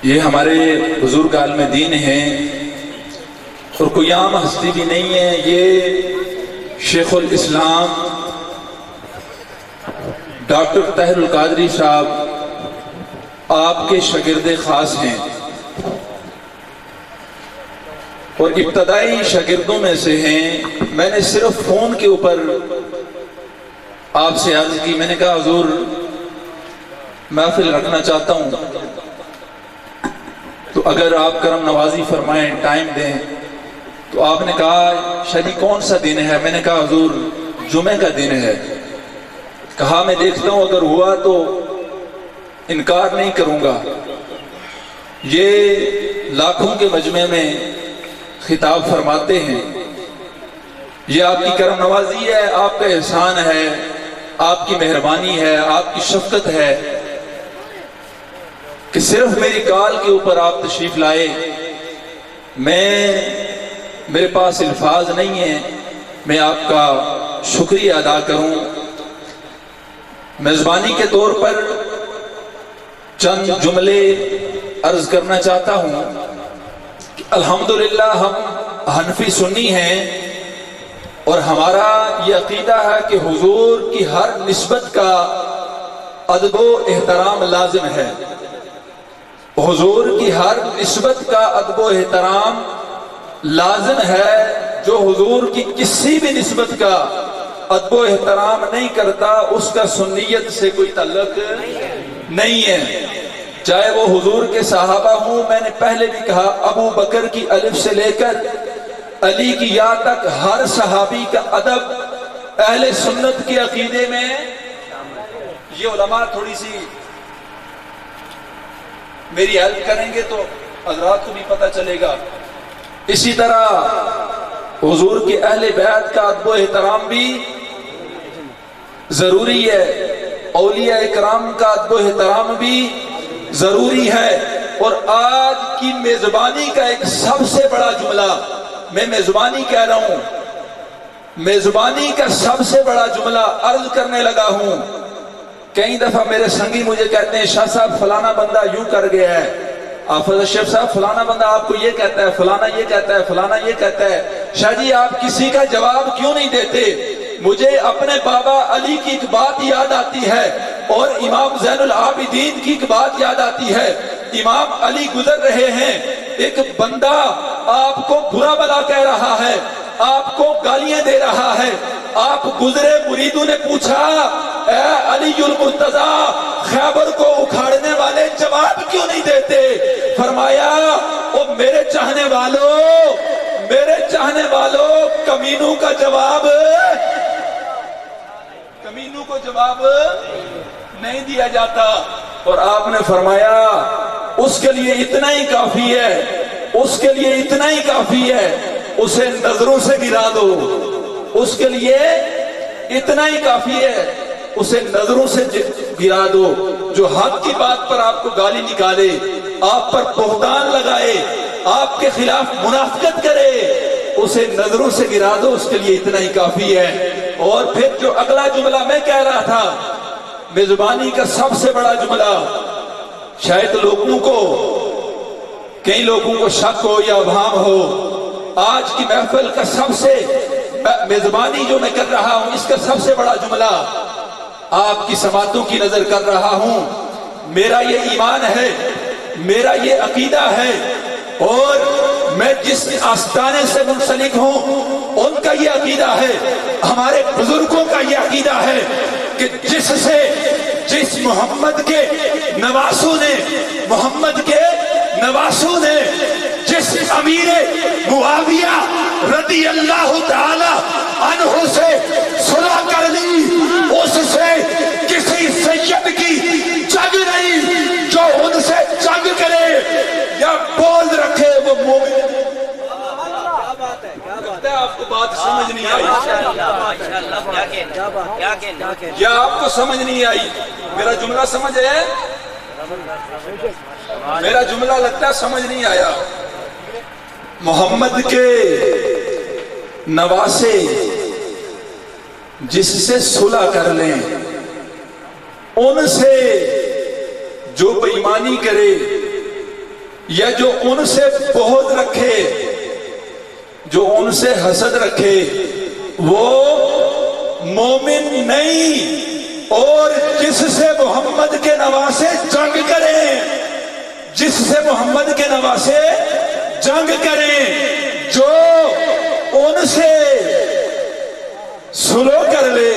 یہ ہمارے بزرگ عالم دین ہیں اور کوئی عام ہستی بھی نہیں ہے، یہ شیخ الاسلام ڈاکٹر طاہر القادری صاحب آپ کے شاگرد خاص ہیں اور ابتدائی شاگردوں میں سے ہیں۔ میں نے صرف فون کے اوپر آپ سے عرض کی، میں نے کہا حضور محفل رکھنا چاہتا ہوں تو اگر آپ کرم نوازی فرمائیں، ٹائم دیں۔ تو آپ نے کہا شاہ جی کون سا دن ہے؟ میں نے کہا حضور جمعہ کا دن ہے۔ کہا میں دیکھتا ہوں اگر ہوا تو انکار نہیں کروں گا۔ یہ لاکھوں کے مجمع میں خطاب فرماتے ہیں، یہ آپ کی کرم نوازی ہے، آپ کا احسان ہے، آپ کی مہربانی ہے، آپ کی شفقت ہے کہ صرف میری کال کے اوپر آپ تشریف لائے۔ میرے پاس الفاظ نہیں ہیں میں آپ کا شکریہ ادا کروں۔ میزبانی کے طور پر چند جملے عرض کرنا چاہتا ہوں کہ الحمدللہ ہم حنفی سنی ہیں اور ہمارا یہ عقیدہ ہے کہ حضور کی ہر نسبت کا ادب و احترام لازم ہے۔ حضور کی ہر نسبت کا ادب و احترام لازم ہے۔ جو حضور کی کسی بھی نسبت کا ادب و احترام نہیں کرتا اس کا سنیت سے کوئی تعلق نہیں ہے، چاہے وہ حضور کے صحابہ ہوں۔ میں نے پہلے بھی کہا ابو بکر کی الف سے لے کر علی کی یا تک ہر صحابی کا ادب اہل سنت کے عقیدے میں۔ یہ علماء تھوڑی سی میری ہیلپ کریں گے تو حضرات کو بھی پتہ چلے گا۔ اسی طرح حضور کے اہل بیت کا ادب و احترام بھی ضروری ہے، اولیاء اکرام کا ادب و احترام بھی ضروری ہے۔ اور آج کی میزبانی کا ایک سب سے بڑا جملہ، میں میزبانی کہہ رہا ہوں، میزبانی کا سب سے بڑا جملہ عرض کرنے لگا ہوں۔ کئی دفعہ میرے سنگی مجھے کہتے ہیں شاہ صاحب فلانا بندہ یوں کر گیا ہے، حافظ شیخ صاحب فلانا بندہ آپ کو یہ کہتا ہے، فلانا یہ کہتا ہے، فلانا یہ کہتا ہے۔ شاہ جی آپ کسی کا جواب کیوں نہیں دیتے؟ مجھے اپنے بابا علی کی ایک بات یاد آتی ہے اور امام زین العابدین کی ایک بات یاد آتی ہے۔ امام علی گزر رہے ہیں، ایک بندہ آپ کو برا بلا کہہ رہا ہے، آپ کو گالیاں دے رہا ہے، آپ گزرے، مریدوں نے پوچھا اے علی المرتضی خیبر کو اکھاڑنے والے جواب کیوں نہیں دیتے؟ فرمایا او میرے چاہنے والوں کمینوں کا جواب نہیں دیا جاتا۔ اور آپ نے فرمایا اس کے لیے اتنا ہی کافی ہے، اس کے لیے اتنا ہی کافی ہے، اسے نظروں سے گرا دو۔ اس کے لیے اتنا ہی کافی ہے، اسے نظروں سے گرا دو۔ جو حق کی بات پر آپ کو گالی نکالے، آپ پر بہتان لگائے، آپ کے خلاف منافقت کرے، اسے نظروں سے گرا دو، اس کے لیے اتنا ہی کافی ہے۔ اور پھر جو اگلا جملہ میں کہہ رہا تھا، میزبانی کا سب سے بڑا جملہ، شاید کئی لوگوں کو شک ہو یا ابہام ہو، آج کی محفل کا سب سے میزبانی جو میں کر رہا ہوں اس کا سب سے بڑا جملہ آپ کی سماعتوں کی نظر کر رہا ہوں۔ میرا یہ ایمان ہے، میرا یہ عقیدہ ہے، اور میں جس آستانے سے منسلک ہوں ان کا یہ عقیدہ ہے، ہمارے بزرگوں کا یہ عقیدہ ہے کہ جس محمد کے نواسوں نے جس امیر معاویہ رضی اللہ تعالی عنہ سے صلح کر لی، اس سے کسی سید کی جنگ نہیں، جو ان سے جنگ کرے یا بول رکھے وہ مومن۔ لگتا ہے آپ کو بات سمجھ نہیں آئی، یا آپ کو سمجھ نہیں آئی؟ میرا جملہ سمجھ ہے؟ میرا جملہ لگتا ہے سمجھ نہیں آیا۔ محمد کے نواسے جس سے صلح کر لیں، ان سے جو بے ایمانی کرے یا جو ان سے بغض رکھے، جو ان سے حسد رکھے، وہ مومن نہیں۔ اور جس سے محمد کے نواسے جنگ کریں، جس سے محمد کے نواسے جنگ کریں، جو ان سے سلو کر لے،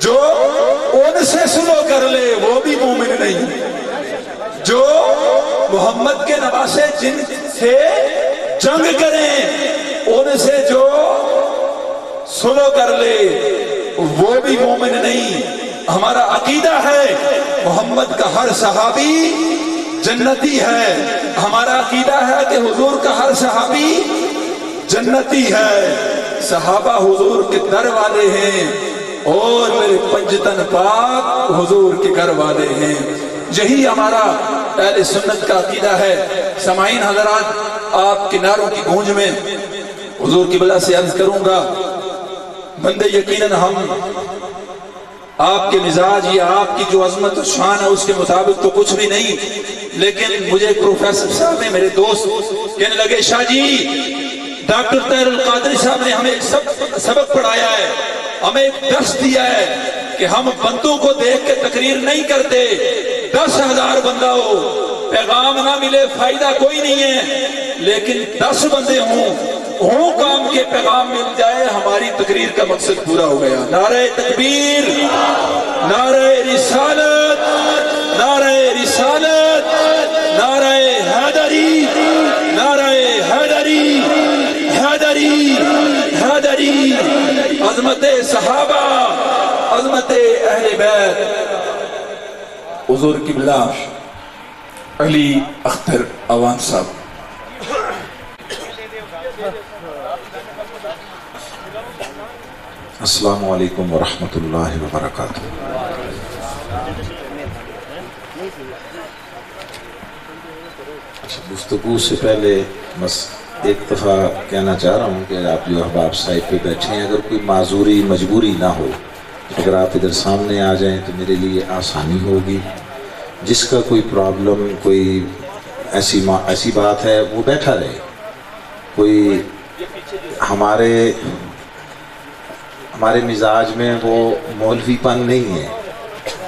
جو ان سے سلو کر لے، وہ بھی مومن نہیں۔ جو محمد کے نواسے جن سے جنگ کریں، ان سے جو سلو کر لے، وہ بھی مومن نہیں۔ ہمارا عقیدہ ہے محمد کا ہر صحابی جنتی ہے، ہمارا عقیدہ ہے کہ حضور کا ہر صحابی جنتی ہے، صحابہ حضور کے در والے ہیں اور میرے پنجتن پاک حضور کے گھر والے ہیں۔ یہی ہمارا اہل سنت کا عقیدہ ہے۔ سامعین حضرات، آپ کے نعروں کی گونج میں حضور کی بلا سے عرض کروں گا، بندے یقیناً ہم آپ کے مزاج یا آپ کی جو عظمت و شان ہے اس کے مطابق تو کچھ بھی نہیں، لیکن مجھے ایک پروفیسر صاحب نے، میرے دوست کہنے لگے، شاہ جی ڈاکٹر طاہر القادری صاحب نے ہمیں ایک سبق پڑھایا ہے، ہمیں ایک درس دیا ہے کہ ہم بندوں کو دیکھ کے تقریر نہیں کرتے۔ 10,000 بندہ ہو، پیغام نہ ملے، فائدہ کوئی نہیں ہے، لیکن 10 بندے ہوں کام کے پیغام مل جائے، ہماری تقریر کا مقصد پورا ہو گیا۔ نعرہ تکبیر، نعرہ رسالت، نعرہ رسالت، نعرہ حیدری، نعرہ حیدری، حیدری، حیدری، عظمت صحابہ، عظمت اہل بیت۔ حضور قبلہ علی اختر اوان صاحب۔ السلام علیکم ورحمۃ اللہ وبرکاتہ۔ گفتگو سے پہلے بس ایک دفعہ کہنا چاہ رہا ہوں کہ آپ جو احباب صاحب پہ بیٹھے ہیں، اگر کوئی معذوری مجبوری نہ ہو، اگر آپ ادھر سامنے آ جائیں تو میرے لیے آسانی ہوگی۔ جس کا کوئی پرابلم، کوئی ایسی بات ہے، وہ بیٹھا رہے۔ کوئی ہمارے مزاج میں وہ مولوی پن نہیں ہے،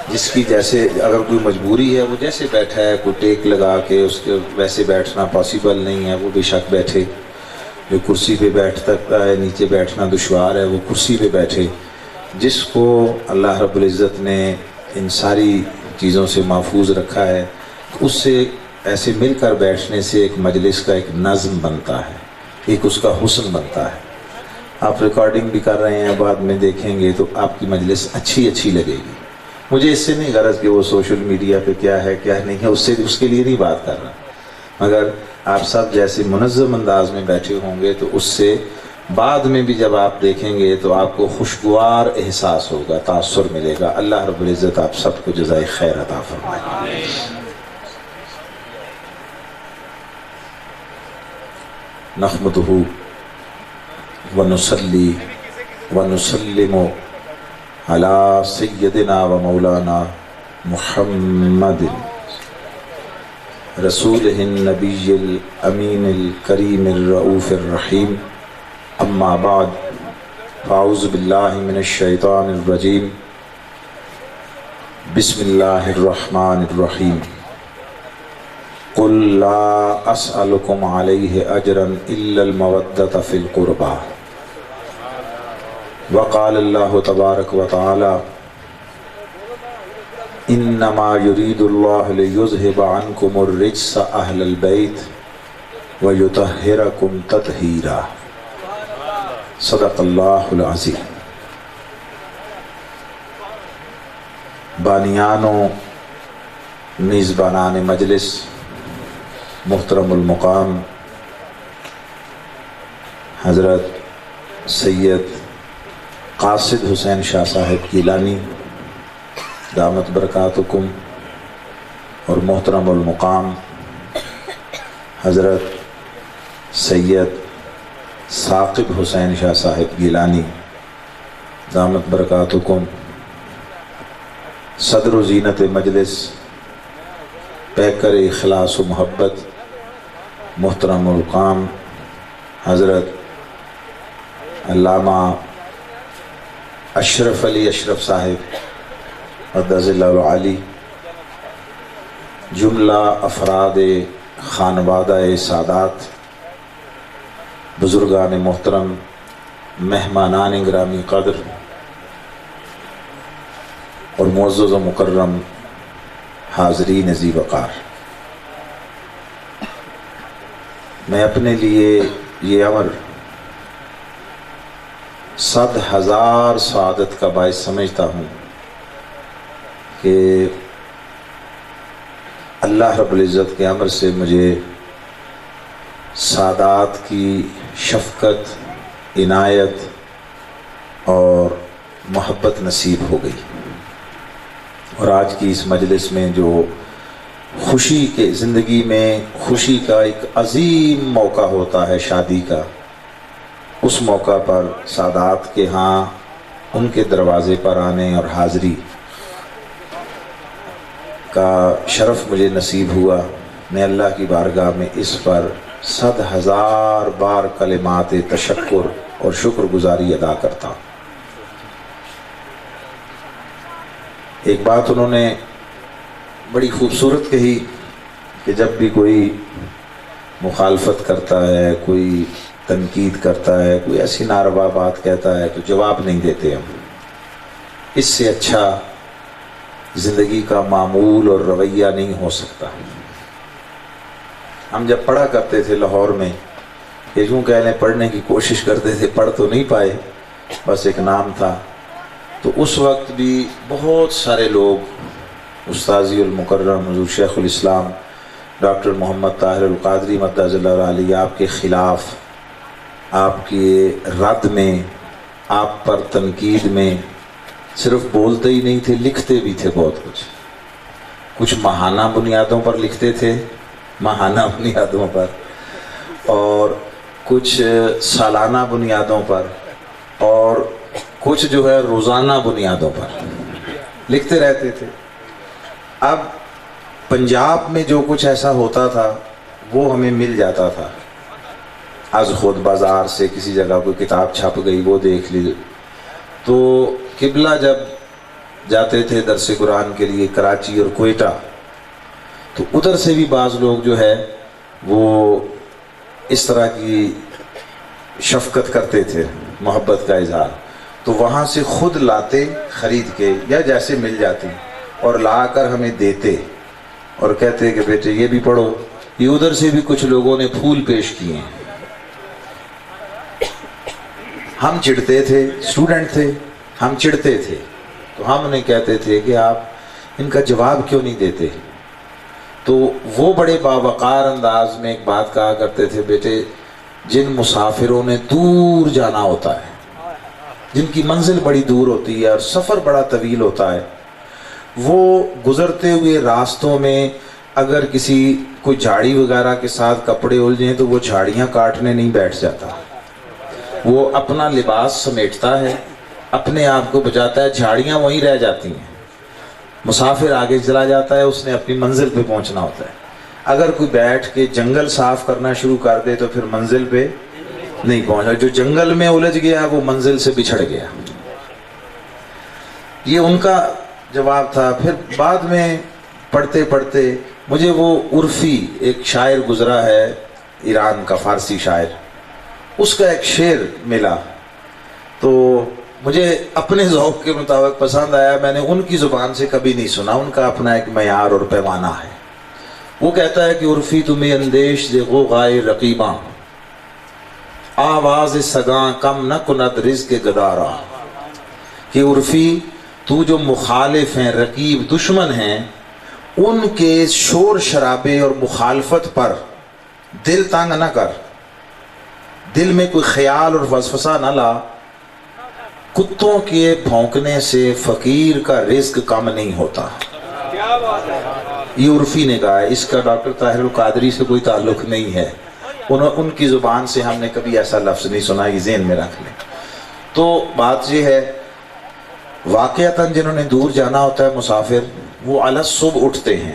جس کی جیسے اگر کوئی مجبوری ہے وہ جیسے بیٹھا ہے، کوئی ٹیک لگا کے اس کے ویسے بیٹھنا پاسیبل نہیں ہے، وہ بے شک بیٹھے۔ جو کرسی پہ بیٹھ سکتا ہے، نیچے بیٹھنا دشوار ہے، وہ کرسی پہ بیٹھے۔ جس کو اللہ رب العزت نے ان ساری چیزوں سے محفوظ رکھا ہے، اس سے ایسے مل کر بیٹھنے سے ایک مجلس کا ایک نظم بنتا ہے، ایک اس کا حسن بنتا ہے۔ آپ ریکارڈنگ بھی کر رہے ہیں، بعد میں دیکھیں گے تو آپ کی مجلس اچھی لگے گی۔ مجھے اس سے نہیں غرض کہ وہ سوشل میڈیا پہ کیا ہے کیا نہیں ہے، اس کے لیے نہیں بات کر رہا، مگر آپ سب جیسے منظم انداز میں بیٹھے ہوں گے تو اس سے بعد میں بھی جب آپ دیکھیں گے تو آپ کو خوشگوار احساس ہوگا، تاثر ملے گا۔ اللہ رب العزت آپ سب کو جزائے خیر عطا فرمائے۔ نحمدہ ونصلی ونسلم علی سیدنا و مولانا محمد رسولہ النبی الامین الکریم الرؤوف الرحیم، اما بعد، فاعوذ باللہ من الشیطان الرجیم، بسم اللہ الرحمن الرحیم۔ قل لا اسألکم علیہ اجرا الا المودۃ فی القربى، وقال اللہ تبارک و تعالی انما یرید اللہ لیذہب عنکم الرجس اہل البیت ویطہرکم تطہیرا۔ صدق اللہ العظیم۔ بانیان و میزبانان مجلس، محترم المقام حضرت سید قاصد حسین شاہ صاحب گیلانی دامت برکاتکم، اور محترم المقام حضرت سید ثاقب حسین شاہ صاحب گیلانی دامت برکاتکم، صدر و زینت مجلس پیکر اخلاص و محبت محترم القام حضرت علامہ اشرف علی اشرف صاحب قدس اللہ العالی، جملہ افراد خانوادہ سادات، بزرگان محترم، مہمانان گرامی قدر اور معزز و مکرم حاضرین ذی وقار، میں اپنے لیے یہ امر 100,000 سعادت کا باعث سمجھتا ہوں کہ اللہ رب العزت کے امر سے مجھے سادات کی شفقت، عنایت اور محبت نصیب ہو گئی، اور آج کی اس مجلس میں جو خوشی کے زندگی میں خوشی کا ایک عظیم موقع ہوتا ہے شادی کا، اس موقع پر سادات کے ہاں ان کے دروازے پر آنے اور حاضری کا شرف مجھے نصیب ہوا۔ میں اللہ کی بارگاہ میں اس پر 100,000 بار کلمات تشکر اور شکر گزاری ادا کرتا ہوں۔ ایک بات انہوں نے بڑی خوبصورت کہی کہ جب بھی کوئی مخالفت کرتا ہے، کوئی تنقید کرتا ہے، کوئی ایسی ناروا بات کہتا ہے تو جواب نہیں دیتے ہم۔ اس سے اچھا زندگی کا معمول اور رویہ نہیں ہو سکتا۔ ہم جب پڑھا کرتے تھے لاہور میں، یہ یوں کہہ لیں پڑھنے کی کوشش کرتے تھے، پڑھ تو نہیں پائے، بس ایک نام تھا، تو اس وقت بھی بہت سارے لوگ استاذی المکرم حضور شیخ الاسلام ڈاکٹر محمد طاہر القادری مدد اللہ علیہ آپ کے خلاف، آپ کے رد میں، آپ پر تنقید میں صرف بولتے ہی نہیں تھے، لکھتے بھی تھے بہت کچھ ماہانہ بنیادوں پر لکھتے تھے، ماہانہ بنیادوں پر، اور کچھ سالانہ بنیادوں پر، اور کچھ جو ہے روزانہ بنیادوں پر لکھتے رہتے تھے۔ اب پنجاب میں جو کچھ ایسا ہوتا تھا وہ ہمیں مل جاتا تھا، از خود بازار سے کسی جگہ کوئی کتاب چھپ گئی وہ دیکھ لی۔ تو قبلہ جب جاتے تھے درس قرآن کے لیے کراچی اور کوئٹہ، تو ادھر سے بھی بعض لوگ جو ہے وہ اس طرح کی شفقت کرتے تھے، محبت کا اظہار، تو وہاں سے خود لاتے خرید کے یا جیسے مل جاتی، اور لا کر ہمیں دیتے اور کہتے کہ بیٹے یہ بھی پڑھو۔ یہ ادھر سے بھی کچھ لوگوں نے پھول پیش کیے ہیں۔ ہم چڑھتے تھے، اسٹوڈنٹ تھے، ہم چڑھتے تھے، تو ہم انہیں کہتے تھے کہ آپ ان کا جواب کیوں نہیں دیتے؟ تو وہ بڑے باوقار انداز میں ایک بات کہا کرتے تھے، بیٹے جن مسافروں نے دور جانا ہوتا ہے، جن کی منزل بڑی دور ہوتی ہے اور سفر بڑا طویل ہوتا ہے، وہ گزرتے ہوئے راستوں میں اگر کسی کوئی جھاڑی وغیرہ کے ساتھ کپڑے الجھیں تو وہ جھاڑیاں کاٹنے نہیں بیٹھ جاتا، وہ اپنا لباس سمیٹتا ہے، اپنے آپ کو بچاتا ہے، جھاڑیاں وہیں رہ جاتی ہیں، مسافر آگے چلا جاتا ہے، اس نے اپنی منزل پہ پہنچنا ہوتا ہے۔ اگر کوئی بیٹھ کے جنگل صاف کرنا شروع کر دے تو پھر منزل پہ نہیں پہنچا، جو جنگل میں الجھ گیا وہ منزل سے بچھڑ گیا۔ یہ ان کا جواب تھا۔ پھر بعد میں پڑھتے پڑھتے مجھے وہ عرفی ایک شاعر گزرا ہے ایران کا، فارسی شاعر، اس کا ایک شعر ملا تو مجھے اپنے ذوق کے مطابق پسند آیا، میں نے ان کی زبان سے کبھی نہیں سنا، ان کا اپنا ایک معیار اور پیمانہ ہے۔ وہ کہتا ہے کہ عرفی تمہیں اندیش دے غوغائے رقیباں، آواز سگاں کم نہ کند رزق گدارا، کہ عرفی تو جو مخالف ہیں، رقیب دشمن ہیں، ان کے شور شرابے اور مخالفت پر دل تنگ نہ کر، دل میں کوئی خیال اور وسوسہ نہ لا، کتوں کے بھونکنے سے فقیر کا رزق کم نہیں ہوتا۔ یہ عرفی نے کہا ہے، اس کا ڈاکٹر طاہر القادری سے کوئی تعلق نہیں ہے، ان کی زبان سے ہم نے کبھی ایسا لفظ نہیں سنا، یہ ذہن میں رکھ لیں۔ تو بات یہ ہے، واقعتاً جنہوں نے دور جانا ہوتا ہے مسافر، وہ علی صبح اٹھتے ہیں،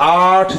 8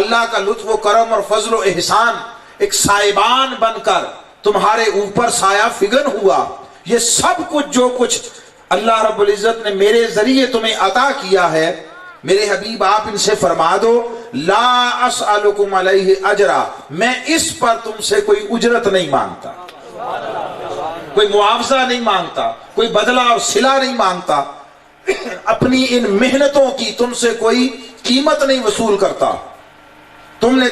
اللہ کا لطف و کرم اور فضل و احسان ایک سائبان بن کر تمہارے اوپر سایہ فگن ہوا. یہ سب کچھ جو کچھ اللہ رب العزت نے میرے ذریعے تمہیں عطا کیا ہے، میرے حبیب آپ ان سے فرما دو لا اسألکم علیہ اجرا، میں اس پر تم سے کوئی اجرت نہیں مانگتا، کوئی معاوضہ نہیں مانگتا، کوئی بدلہ اور صلہ نہیں مانگتا، اپنی ان محنتوں کی تم سے کوئی قیمت نہیں وصول کرتا. تم نے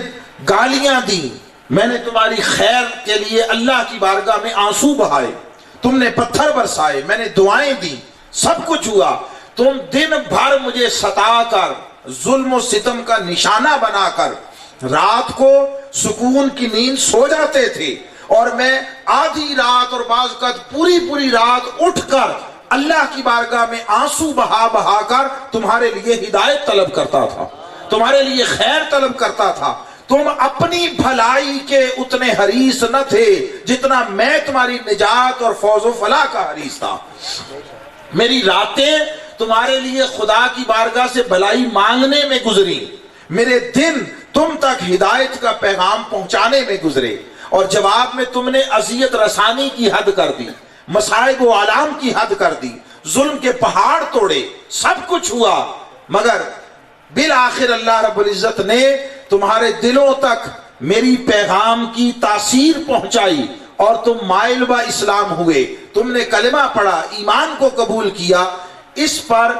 گالیاں دی، میں نے تمہاری خیر کے لیے اللہ کی بارگاہ میں آنسو بہائے، تم نے پتھر برسائے، میں نے دعائیں دی، سب کچھ ہوا. تم دن بھر مجھے ستا کر ظلم و ستم کا نشانہ بنا کر رات کو سکون کی نیند سو جاتے تھے، اور میں آدھی رات اور بعض اوقات پوری رات اٹھ کر اللہ کی بارگاہ میں آنسو بہا بہا کر تمہارے لیے ہدایت طلب کرتا تھا، تمہارے لیے خیر طلب کرتا تھا. تم اپنی بھلائی کے اتنے حریص نہ تھے جتنا میں تمہاری نجات اور فوز و فلاح کا حریص تھا. میری راتیں تمہارے لیے خدا کی بارگاہ سے بھلائی مانگنے میں گزری، میرے دن تم تک ہدایت کا پیغام پہنچانے میں گزرے، اور جواب میں تم نے اذیت رسانی کی حد کر دی، مصائب و آلام کی حد کر دی، ظلم کے پہاڑ توڑے، سب کچھ ہوا. مگر بالآخر اللہ رب العزت نے تمہارے دلوں تک میری پیغام کی تاثیر پہنچائی اور تم مائل با اسلام ہوئے، تم نے کلمہ پڑھا، ایمان کو قبول کیا. اس پر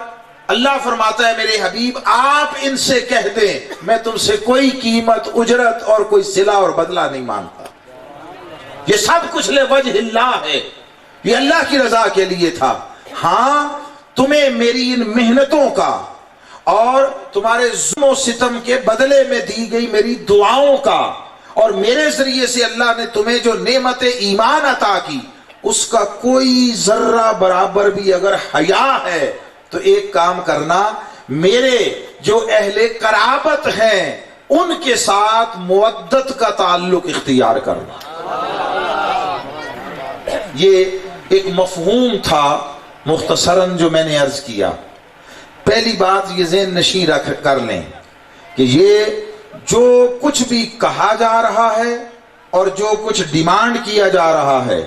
اللہ فرماتا ہے میرے حبیب آپ ان سے کہہ دیں میں تم سے کوئی قیمت، اجرت اور کوئی صلہ اور بدلہ نہیں مانگتا. یہ سب کچھ لوجہ اللہ ہے، یہ اللہ کی رضا کے لیے تھا. ہاں تمہیں میری ان محنتوں کا اور تمہارے ظلم و ستم کے بدلے میں دی گئی میری دعاؤں کا، اور میرے ذریعے سے اللہ نے تمہیں جو نعمت ایمان عطا کی، اس کا کوئی ذرہ برابر بھی اگر حیا ہے تو ایک کام کرنا، میرے جو اہل قرابت ہیں ان کے ساتھ مودت کا تعلق اختیار کرنا. یہ ایک مفہوم تھا مختصراً جو میں نے عرض کیا. پہلی بات یہ ذہن نشین رکھ کر لیں کہ یہ جو کچھ بھی کہا جا رہا ہے اور جو کچھ ڈیمانڈ کیا جا رہا ہے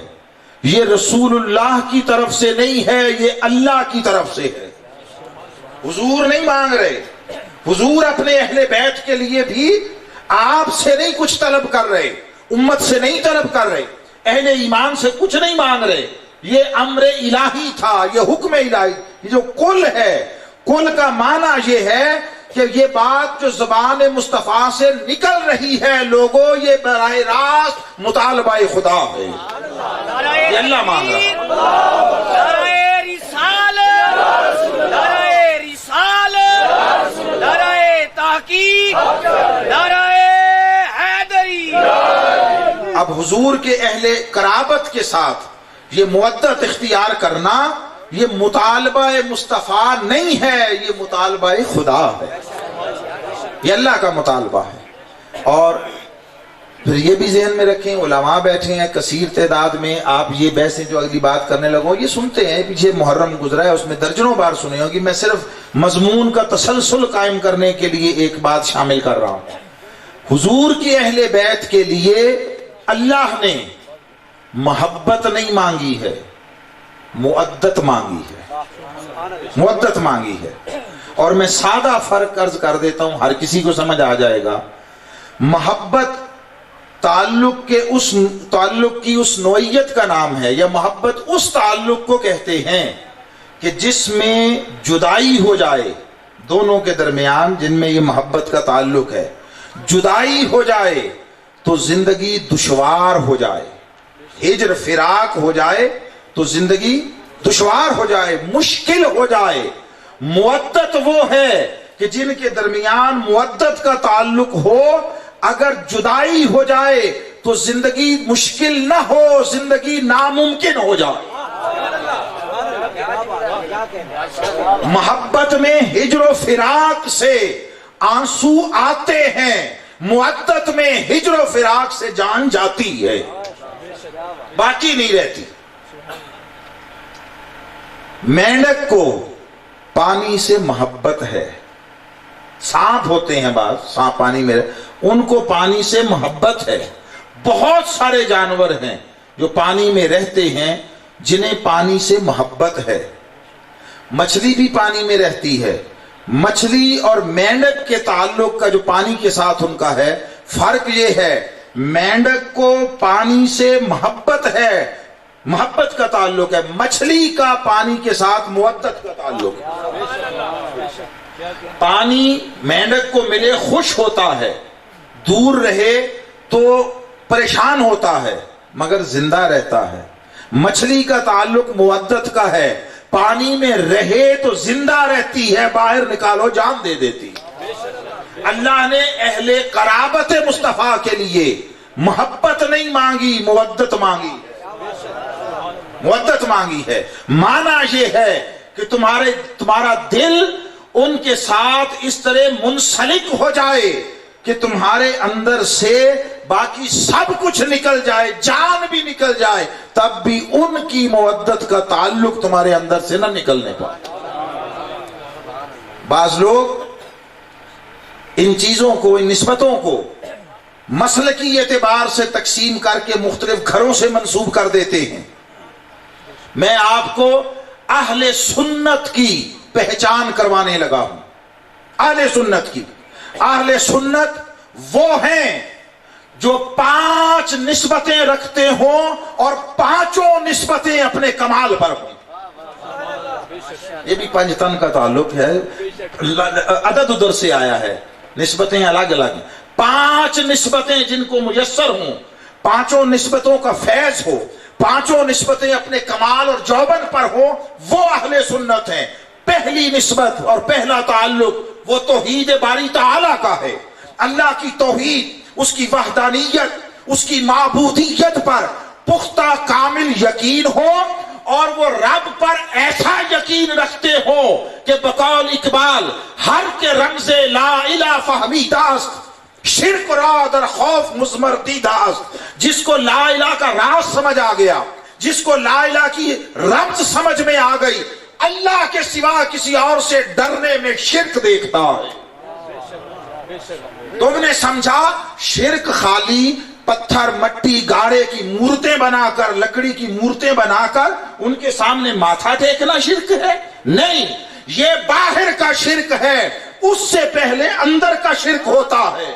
یہ رسول اللہ کی طرف سے نہیں ہے، یہ اللہ کی طرف سے ہے. حضور نہیں مانگ رہے، حضور اپنے اہل بیت کے لیے بھی آپ سے نہیں کچھ طلب کر رہے، امت سے نہیں طلب کر رہے، اہل ایمان سے کچھ نہیں مانگ رہے. یہ امر الہی تھا، یہ حکم الہی. یہ جو کل ہے، کل کا معنی یہ ہے کہ یہ بات جو زبان مصطفیٰ سے نکل رہی ہے لوگوں، یہ براہ راست مطالبہ خدا ہے، یہ اللہ مانگ رہا ہے. اب حضور کے اہل قرابت کے ساتھ یہ مودت اختیار کرنا یہ مطالبہ مصطفیٰ نہیں ہے، یہ مطالبہ خدا ہے، یہ اللہ کا مطالبہ ہے. اور پھر یہ بھی ذہن میں رکھیں، علماء بیٹھے ہیں کثیر تعداد میں، آپ یہ بحثیں جو اگلی بات کرنے لگو یہ سنتے ہیں، پیچھے محرم گزرا ہے اس میں درجنوں بار سنے ہوگی. میں صرف مضمون کا تسلسل قائم کرنے کے لیے ایک بات شامل کر رہا ہوں. حضور کی اہل بیت کے لیے اللہ نے محبت نہیں مانگی ہے، مودت مانگی ہے، مودت مانگی ہے. اور میں سادہ فرق عرض کر دیتا ہوں، ہر کسی کو سمجھ آ جائے گا. محبت تعلق کی اس نوعیت کا نام ہے، یا محبت اس تعلق کو کہتے ہیں کہ جس میں جدائی ہو جائے دونوں کے درمیان، جن میں یہ محبت کا تعلق ہے، جدائی ہو جائے تو زندگی دشوار ہو جائے، ہجر فراق ہو جائے تو زندگی دشوار ہو جائے، مشکل ہو جائے. مودت وہ ہے کہ جن کے درمیان مودت کا تعلق ہو، اگر جدائی ہو جائے تو زندگی مشکل نہ ہو، زندگی ناممکن ہو جائے. محبت میں ہجر و فراق سے آنسو آتے ہیں، مودت میں ہجر و فراق سے جان جاتی ہے، باقی نہیں رہتی. مینڈک کو پانی سے محبت ہے، سانپ ہوتے ہیں بعض، سانپ پانی میں ان کو پانی سے محبت ہے. بہت سارے جانور ہیں جو پانی میں رہتے ہیں جنہیں پانی سے محبت ہے. مچھلی بھی پانی میں رہتی ہے. مچھلی اور مینڈک کے تعلق کا جو پانی کے ساتھ ان کا ہے، فرق یہ ہے مینڈک کو پانی سے محبت ہے، محبت کا تعلق ہے. مچھلی کا پانی کے ساتھ مودت کا تعلق ہے. پانی مینڈک کو ملے خوش ہوتا ہے، دور رہے تو پریشان ہوتا ہے، مگر زندہ رہتا ہے. مچھلی کا تعلق مودت کا ہے، پانی میں رہے تو زندہ رہتی ہے، باہر نکالو جان دے دیتی. اللہ نے اہل قرابت مصطفیٰ کے لیے محبت نہیں مانگی، مودت مانگی، مودت مانگی ہے. معنی یہ ہے کہ تمہارا دل ان کے ساتھ اس طرح منسلک ہو جائے کہ تمہارے اندر سے باقی سب کچھ نکل جائے، جان بھی نکل جائے، تب بھی ان کی مودت کا تعلق تمہارے اندر سے نہ نکلنے پائے. بعض لوگ ان چیزوں کو، ان نسبتوں کو مسلکی اعتبار سے تقسیم کر کے مختلف گھروں سے منسوب کر دیتے ہیں. میں آپ کو اہل سنت کی پہچان کروانے لگا ہوں. اہل سنت کی، اہل سنت وہ ہیں جو 5 نسبتیں رکھتے ہوں اور 5 نسبتیں اپنے کمال پر ہوں. یہ بھی پنجتن کا تعلق ہے، عدد ادھر سے آیا ہے، نسبتیں الگ الگ. 5 نسبتیں جن کو میسر ہوں، 5 نسبتوں کا فیض ہو، 5 نسبتیں اپنے کمال اور جوبن پر ہو، وہ اہل سنت ہیں. پہلی نسبت اور پہلا تعلق وہ توحید باری تعالی کا ہے. اللہ کی توحید، اس کی وحدانیت، اس کی معبودیت پر پختہ کامل یقین ہو، اور وہ رب پر ایسا یقین رکھتے ہو کہ بقول اقبال ہر کے رمز لا الہ فہمی داست، شرک را در خوف مزمردی داست. جس کو لا الہ کا راز سمجھ آ گیا، جس کو لا الہ کی رمز سمجھ میں آ گئی، اللہ کے سوا کسی اور سے ڈرنے میں شرک دیکھتا ہے. تم نے سمجھا شرک خالی پتھر مٹی گاڑے کی مورتیں بنا کر، لکڑی کی مورتیں بنا کر ان کے سامنے ماتھا ٹیکنا شرک ہے؟ نہیں، یہ باہر کا شرک ہے. اس سے پہلے اندر کا شرک ہوتا ہے،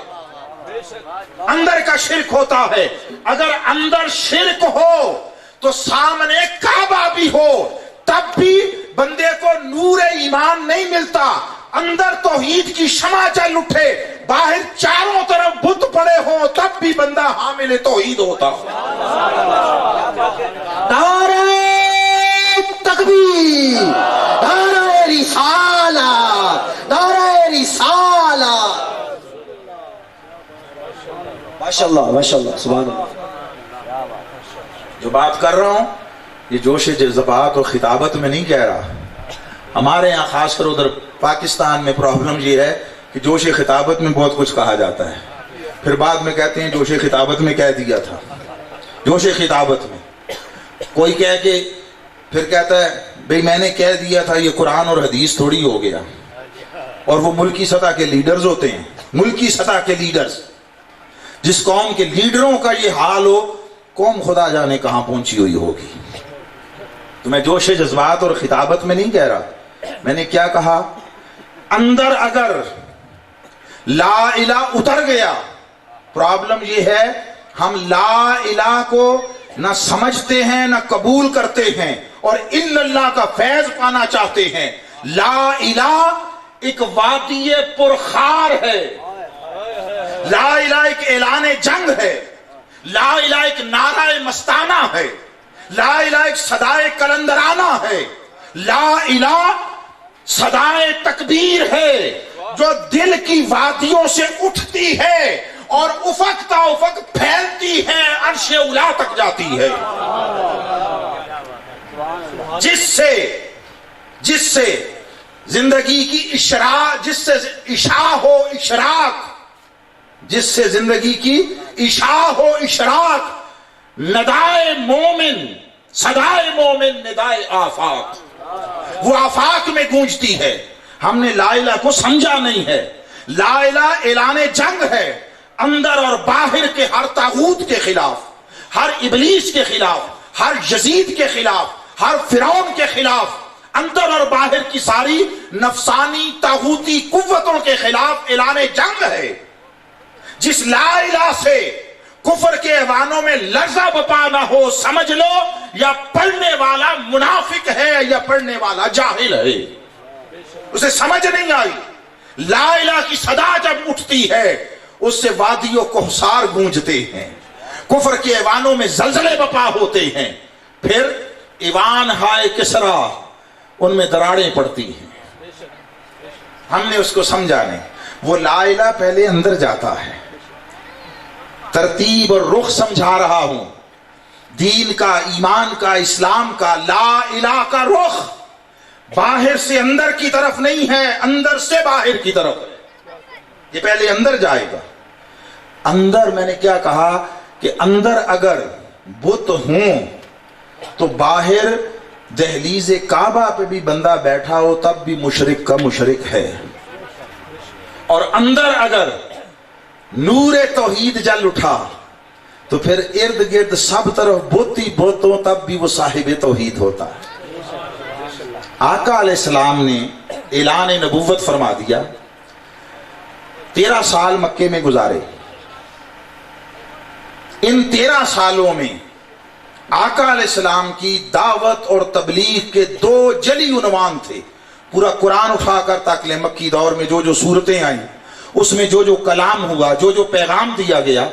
اندر کا شرک ہوتا ہے. اگر اندر شرک ہو تو سامنے کعبہ بھی ہو تب بھی بندے کو نور ایمان نہیں ملتا. اندر توحید کی شمع چل اٹھے، باہر چاروں طرف بت پڑے ہوں، تب بھی بندہ حامل توحید ہوتا. نعرہ تکبیر، نعرہ رسالت، نعرہ رسالت. ماشاءاللہ ماشاءاللہ سبحان اللہ. جو بات کر رہا ہوں یہ جوش جذبات اور خطابت میں نہیں کہہ رہا. ہمارے یہاں خاص کر ادھر پاکستان میں پرابلم یہ ہے کہ جوش خطابت میں بہت کچھ کہا جاتا ہے، پھر بعد میں کہتے ہیں جوش خطابت میں کہہ دیا تھا. جوش خطابت میں کوئی کہہ کے پھر کہتا ہے بھئی میں نے کہہ دیا تھا، یہ قرآن اور حدیث تھوڑی ہو گیا. اور وہ ملکی سطح کے لیڈرز ہوتے ہیں، ملکی سطح کے لیڈرز. جس قوم کے لیڈروں کا یہ حال ہو، قوم خدا جانے کہاں پہنچی ہوئی ہوگی. تو میں جوش جذبات اور خطابت میں نہیں کہہ رہا. میں نے کیا کہا؟ اندر اگر لا الہ اتر گیا، پرابلم یہ ہے ہم لا الہ کو نہ سمجھتے ہیں نہ قبول کرتے ہیں، اور الا اللہ کا فیض پانا چاہتے ہیں. لا الہ ایک وادی پرخار ہے، لا الہ ایک اعلان جنگ ہے، لا الہ ایک نعرہ مستانہ ہے، لا الہ ایک صدائے کلندرانہ ہے، لا الہ صدائے تکبیر ہے جو دل کی وادیوں سے اٹھتی ہے اور افق تا افق پھیلتی ہے، عرش اولا تک جاتی ہے. جس سے زندگی کی اشراق، جس سے اشاع ہو اشراق، جس سے زندگی کی اشاع ہو اشراق، ندائے مومن صدائے مومن ندائے آفاق، وہ آفاق میں گونجتی ہے. ہم نے لا الہ کو سمجھا نہیں ہے. لا الہ اعلان جنگ ہے اندر اور باہر کے ہر طاغوت کے خلاف، ہر ابلیس کے خلاف، ہر یزید کے خلاف، ہر فرعون کے خلاف، اندر اور باہر کی ساری نفسانی طاغوتی قوتوں کے خلاف اعلان جنگ ہے۔ جس لا الہ سے کفر کے ایوانوں میں لرزہ بپا نہ ہو، سمجھ لو یا پڑھنے والا منافق ہے یا پڑھنے والا جاہل ہے، اسے سمجھ نہیں آئی۔ لا الہ کی صدا جب اٹھتی ہے اس سے وادی و کوہسار گونجتے ہیں، کفر کے ایوانوں میں زلزلے بپا ہوتے ہیں، پھر ایوان ہائے کسرا ان میں دراڑیں پڑتی ہیں۔ ہم نے اس کو سمجھا نہیں۔ وہ لا الہ پہلے اندر جاتا ہے، ترتیب اور رخ سمجھا رہا ہوں، دین کا، ایمان کا، اسلام کا، لا الہ کا رخ باہر سے اندر کی طرف نہیں ہے، اندر سے باہر کی طرف ہے۔ یہ پہلے اندر جائے گا۔ اندر میں نے کیا کہا کہ اندر اگر بت ہوں تو باہر دہلیز کعبہ پہ بھی بندہ بیٹھا ہو تب بھی مشرک کا مشرک ہے، اور اندر اگر نور توحید جل اٹھا تو پھر ارد گرد سب طرف بت ہی بت ہو تب بھی وہ صاحب توحید ہوتا ہے۔ آقا علیہ السلام نے اعلان نبوت فرما دیا، 13 سال مکے میں گزارے۔ ان 13 سالوں میں آقا علیہ السلام کی دعوت اور تبلیغ کے 2 جلی عنوان تھے۔ پورا قرآن اٹھا کر تاکلے مکی دور میں جو جو صورتیں آئیں، اس میں جو جو کلام ہوا، جو جو پیغام دیا گیا،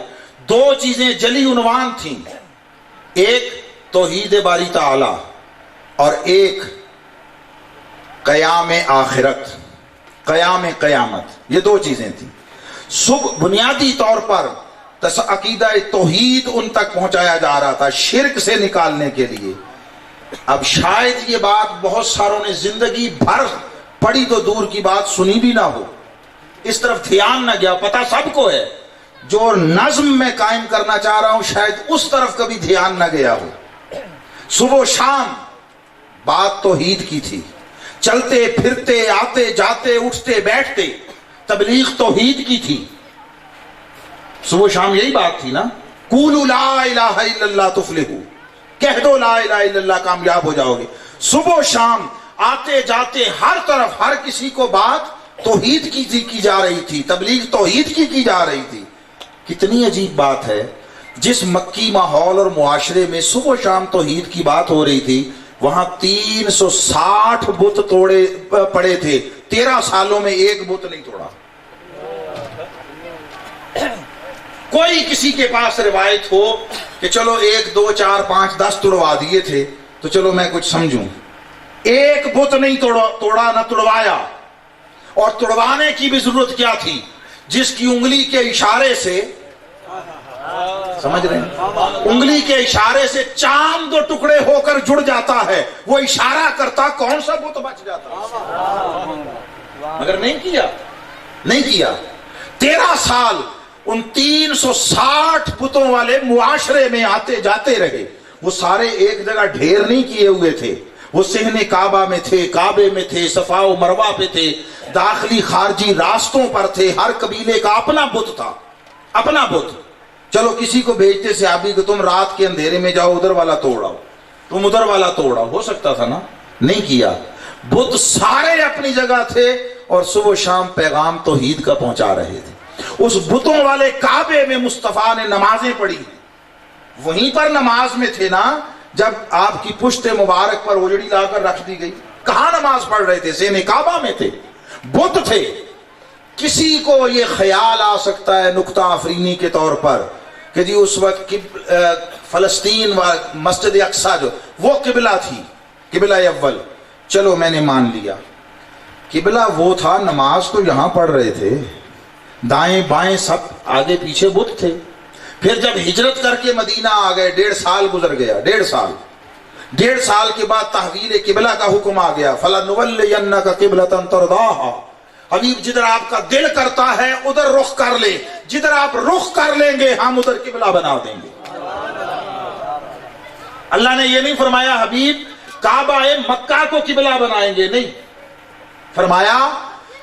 2 چیزیں جلی عنوان تھیں، ایک توحید باری تعالی اور ایک قیام آخرت، قیام قیامت۔ یہ 2 چیزیں تھیں۔ صبح بنیادی طور پر عقیدہ توحید ان تک پہنچایا جا رہا تھا، شرک سے نکالنے کے لیے۔ اب شاید یہ بات بہت ساروں نے زندگی بھر پڑھی تو دور کی بات سنی بھی نہ ہو، اس طرف دھیان نہ گیا۔ پتہ سب کو ہے جو نظم میں قائم کرنا چاہ رہا ہوں شاید اس طرف کبھی دھیان نہ گیا ہو۔ صبح و شام بات توحید کی تھی، چلتے پھرتے آتے جاتے اٹھتے بیٹھتے تبلیغ توحید کی تھی۔ صبح و شام یہی بات تھی نا، قولوا لا الہ الا اللہ تفلحوا، کہہ دو لا الہ الا اللہ کامیاب ہو جاؤ گے۔ صبح و شام آتے جاتے ہر طرف ہر کسی کو بات توحید کی جا رہی تھی، تبلیغ توحید کی جا رہی تھی۔ کتنی عجیب بات ہے، جس مکی ماحول اور معاشرے میں صبح و شام توحید کی بات ہو رہی تھی وہاں 360 بت توڑے پڑے تھے، 13 سالوں میں ایک بت نہیں توڑا۔ کوئی کسی کے پاس روایت ہو کہ چلو 1 2 4 5 10 توڑوا دیے تھے تو چلو میں کچھ سمجھوں، ایک بت نہیں توڑا نہ توڑوایا۔ اور توڑوانے کی بھی ضرورت کیا تھی؟ جس کی انگلی کے اشارے سے، سمجھ رہے ہیں، انگلی کے اشارے سے چاند 2 ٹکڑے ہو کر جڑ جاتا ہے، وہ اشارہ کرتا کون سا بت بچ جاتا، مگر نہیں کیا۔ 13 سال ان 360 بتوں والے معاشرے میں آتے جاتے رہے۔ وہ سارے ایک جگہ ڈھیر نہیں کیے ہوئے تھے، وہ صحن کعبہ میں تھے، کعبے میں تھے، صفا و مروہ پہ تھے، داخلی خارجی راستوں پر تھے۔ ہر قبیلے کا اپنا بت تھا، اپنا بت۔ چلو کسی کو بھیجتے صحابی کہ تم رات کے اندھیرے میں جاؤ ادھر والا توڑاؤ، تم ادھر والا توڑاؤ، ہو سکتا تھا نا، نہیں کیا۔ بت سارے اپنی جگہ تھے اور صبح و شام پیغام توحید کا پہنچا رہے تھے۔ اس بتوں والے کعبے میں مصطفیٰ نے نمازیں پڑھی، وہیں پر نماز میں تھے نا جب آپ کی پشت مبارک پر اجڑی لا کر رکھ دی گئی۔ کہاں نماز پڑھ رہے تھے؟ صحن کعبہ میں تھے، بت تھے۔ کسی کو یہ خیال آ سکتا ہے نکتہ افرینی کے طور پر کہ جی اس وقت فلسطین و مسجد اقصی جو وہ قبلہ تھی، قبلہ اول، چلو میں نے مان لیا قبلہ وہ تھا، نماز تو یہاں پڑھ رہے تھے، دائیں بائیں سب آگے پیچھے بت تھے۔ پھر جب ہجرت کر کے مدینہ آ گئے، 1.5 سال گزر گیا، 1.5 سال کے بعد تحویل قبلہ کا حکم آ گیا، فَلَنُوَلِّيَنَّكَ قِبْلَةً تَرْضَاهَا، حبیب جدھر آپ کا دل کرتا ہے ادھر رخ کر لے، جدھر آپ رخ کر لیں گے ہم ادھر قبلہ بنا دیں گے۔ اللہ نے یہ نہیں فرمایا حبیب کعبہ مکہ کو قبلہ بنائیں گے، نہیں، فرمایا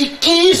21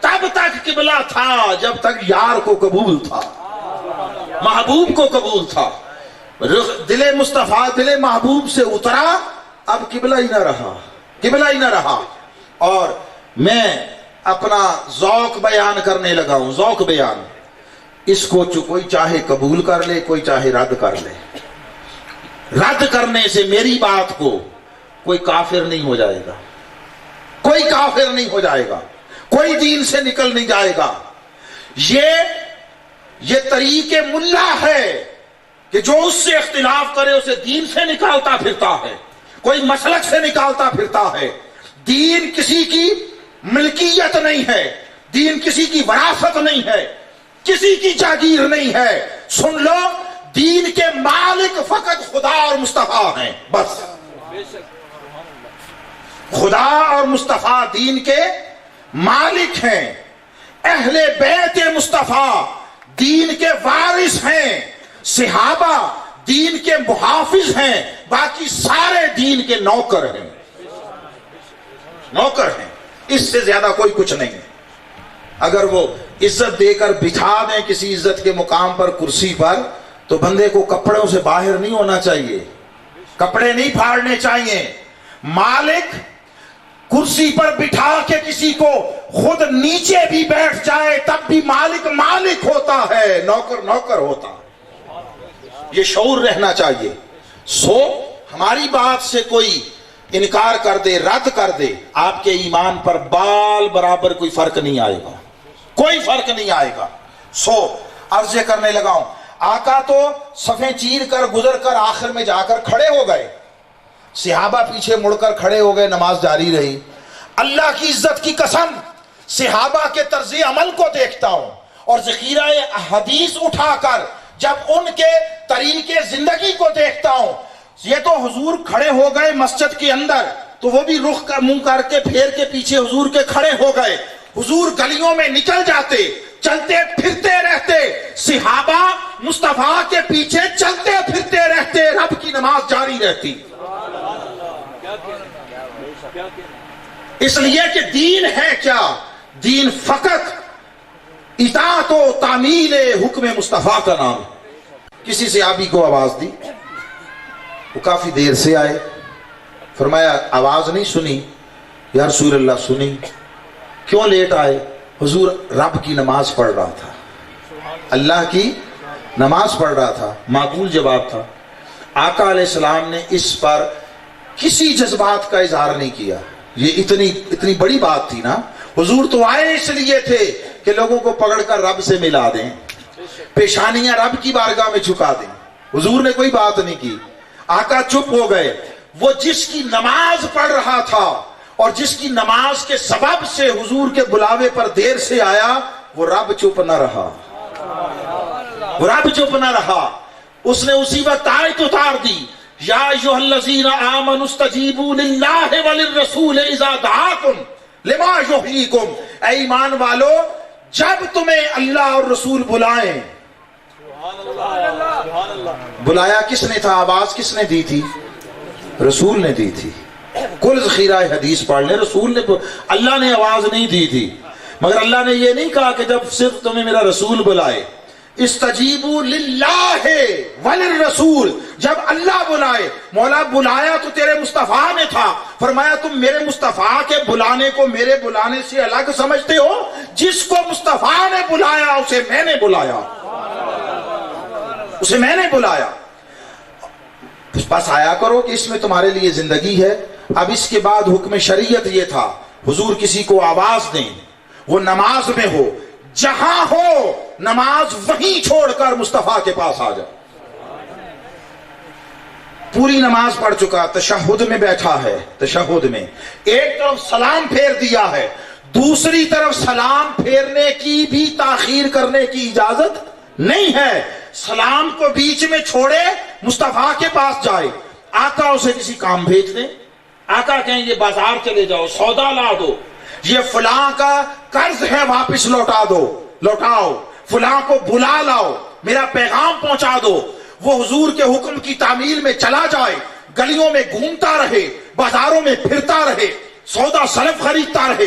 تب تک قبلہ تھا جب تک یار کو قبول تھا، محبوب کو قبول تھا. دل مصطفیٰ دل محبوب سے اترا، اب قبلہ ہی نہ رہا، قبلہ ہی نہ رہا. اور میں اپنا ذوق بیان کرنے لگا ہوں، ذوق بیان. اس کو کوئی چاہے قبول کر لے، کوئی چاہے رد کر لے. رد کرنے سے میری بات کو کوئی کافر نہیں ہو جائے گا، کوئی کافر نہیں ہو جائے گا، کوئی دین سے نکل نہیں جائے گا. یہ طریق ملا ہے کہ جو اس سے اختلاف کرے اسے دین سے نکالتا پھرتا ہے، کوئی مسلک سے نکالتا پھرتا ہے. دین کسی کی ملکیت نہیں ہے، دین کسی کی وراثت نہیں ہے، کسی کی جاگیر نہیں ہے. سن لو، دین کے مالک فقط خدا اور مصطفیٰ ہیں، بس. خدا اور مصطفیٰ دین کے مالک ہیں. اہل بیت مصطفیٰ دین کے وارث ہیں. صحابہ دین کے محافظ ہیں، باقی سارے دین کے نوکر ہیں، نوکر ہیں. اس سے زیادہ کوئی کچھ نہیں ہے. اگر وہ عزت دے کر بٹھا دیں کسی عزت کے مقام پر، کرسی پر، تو بندے کو کپڑوں سے باہر نہیں ہونا چاہیے، کپڑے نہیں پھاڑنے چاہیے. مالک کرسی پر بٹھا کے کسی کو خود نیچے بھی بیٹھ جائے تب بھی مالک مالک ہوتا ہے، نوکر نوکر ہوتا. یہ شعور رہنا چاہیے. سو ہماری بات سے کوئی انکار کر دے، رد کر دے، آپ کے ایمان پر بال برابر کوئی فرق نہیں آئے گا، کوئی فرق نہیں آئے گا. سو عرض کرنے لگا ہوں، آقا تو صفیں چیر کر گزر کر آخر میں جا کر کھڑے ہو گئے. صحابہ پیچھے مڑ کر کھڑے ہو گئے، نماز جاری رہی. اللہ کی عزت کی قسم، صحابہ کے طرز عمل کو دیکھتا ہوں اور ذخیرہ حدیث اٹھا کر جب ان کے طریقے زندگی کو دیکھتا ہوں. یہ تو حضور کھڑے ہو گئے مسجد کے اندر، تو وہ بھی رخ کا منہ کر کے پھیر کے پیچھے حضور کے کھڑے ہو گئے. حضور گلیوں میں نکل جاتے، چلتے پھرتے رہتے، صحابہ مصطفیٰ کے پیچھے چلتے پھرتے رہتے، رب کی نماز جاری رہتی. اس لیے کہ دین ہے کیا؟ دین فقط اطاعت و تعمیل حکم مصطفیٰ کا نام. کسی صحابی کو آواز دی، وہ کافی دیر سے آئے. فرمایا آواز نہیں سنی؟ یا رسول اللہ سنی. کیوں لیٹ آئے؟ حضور رب کی نماز پڑھ رہا تھا، اللہ کی نماز پڑھ رہا تھا. معقول جواب تھا. آقا علیہ السلام نے اس پر کسی جذبات کا اظہار نہیں کیا. یہ اتنی بڑی بات تھی نا. حضور تو آئے اس لیے تھے کہ لوگوں کو پکڑ کر رب سے ملا دیں، پیشانیاں رب کی بارگاہ میں جھکا دیں. حضور نے کوئی بات نہیں کی. آقا چپ ہو گئے. وہ جس کی نماز پڑھ رہا تھا اور جس کی نماز کے سبب سے حضور کے بلاوے پر دیر سے آیا، وہ رب چپ نہ رہا، وہ رب چپ نہ رہا. اس نے اسی وقت آیت اتار دی، یا ایھا الذین آمنوا استجیبوا للہ وللرسول اذا دعاکم لما یحییکم. اے ایمان والو، جب تمہیں اللہ اور رسول بلائیں. بلایا کس نے تھا؟ آواز کس نے دی تھی؟ رسول نے دی تھی. کل ذخیرہ حدیث پڑھ لیں، رسول نے، اللہ نے آواز نہیں دی تھی. مگر اللہ نے یہ نہیں کہا کہ جب صرف تمہیں میرا رسول بلائے. استجیبوا للہ وللرسول، جب اللہ بلائے. مولا بلایا تو تیرے مصطفیٰ نے تھا. فرمایا تم میرے مصطفیٰ کے بلانے کو میرے بلانے سے الگ سمجھتے ہو؟ جس کو مصطفیٰ نے بلایا اسے میں نے بلایا، اسے میں نے بلایا. بس آیا کرو کہ اس میں تمہارے لیے زندگی ہے. اب اس کے بعد حکم شریعت یہ تھا، حضور کسی کو آواز دیں، وہ نماز میں ہو، جہاں ہو نماز وہیں چھوڑ کر مصطفیٰ کے پاس آ جائے. پوری نماز پڑھ چکا، تشہد میں بیٹھا ہے. تشہد میں ایک طرف سلام پھیر دیا ہے، دوسری طرف سلام پھیرنے کی بھی تاخیر کرنے کی اجازت نہیں ہے. سلام کو بیچ میں چھوڑے مصطفیٰ کے پاس جائے. آقا اسے کسی کام بھیج دیں. آقا کہیں یہ بازار چلے جاؤ، سودا لا دو، یہ فلاں کا قرض ہے واپس لوٹا دو، لوٹاؤ، فلاں کو بلا لاؤ، میرا پیغام پہنچا دو. وہ حضور کے حکم کی تعمیل میں چلا جائے، گلیوں میں گھومتا رہے، بازاروں میں پھرتا رہے، سودا سلف خریدتا رہے،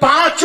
5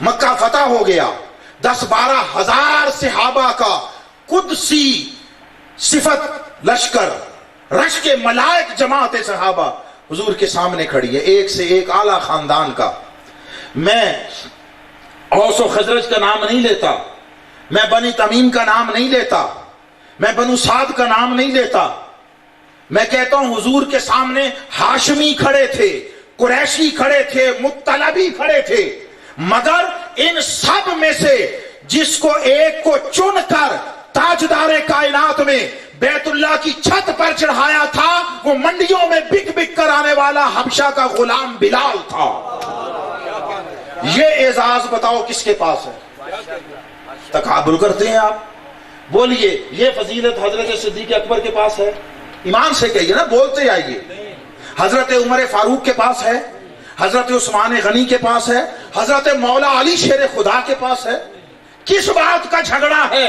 مکہ فتح ہو گیا, 10-12 ہزار صحابہ کا قدسی صفت لشکر, رش کے ملائک جماعت صحابہ حضور کے سامنے کھڑی ہے, ایک سے ایک اعلیٰ خاندان کا. میں اوس و خزرج کا نام نہیں لیتا, میں بنی تمیم کا نام نہیں لیتا, میں بنو سعد کا نام نہیں لیتا, میں کہتا ہوں حضور کے سامنے ہاشمی کھڑے تھے, قریشی کھڑے تھے, مطلبی کھڑے تھے, مگر ان سب میں سے جس کو ایک کو چن کر تاجدار کائنات میں بیت اللہ کی چھت پر چڑھایا تھا, وہ منڈیوں میں بک بک کر آنے والا حبشہ کا غلام بلال تھا. یہ اعزاز بتاؤ کس کے پاس ہے؟ تکابر کرتے ہیں آپ. بولیے یہ فضیلت حضرت صدیق اکبر کے پاس ہے؟ ایمان سے کہیے نا, بولتے آئیے. حضرت عمر فاروق کے پاس ہے, حضرت عثمان غنی کے پاس ہے, حضرت مولا علی شیر خدا کے پاس ہے. کس بات کا جھگڑا ہے؟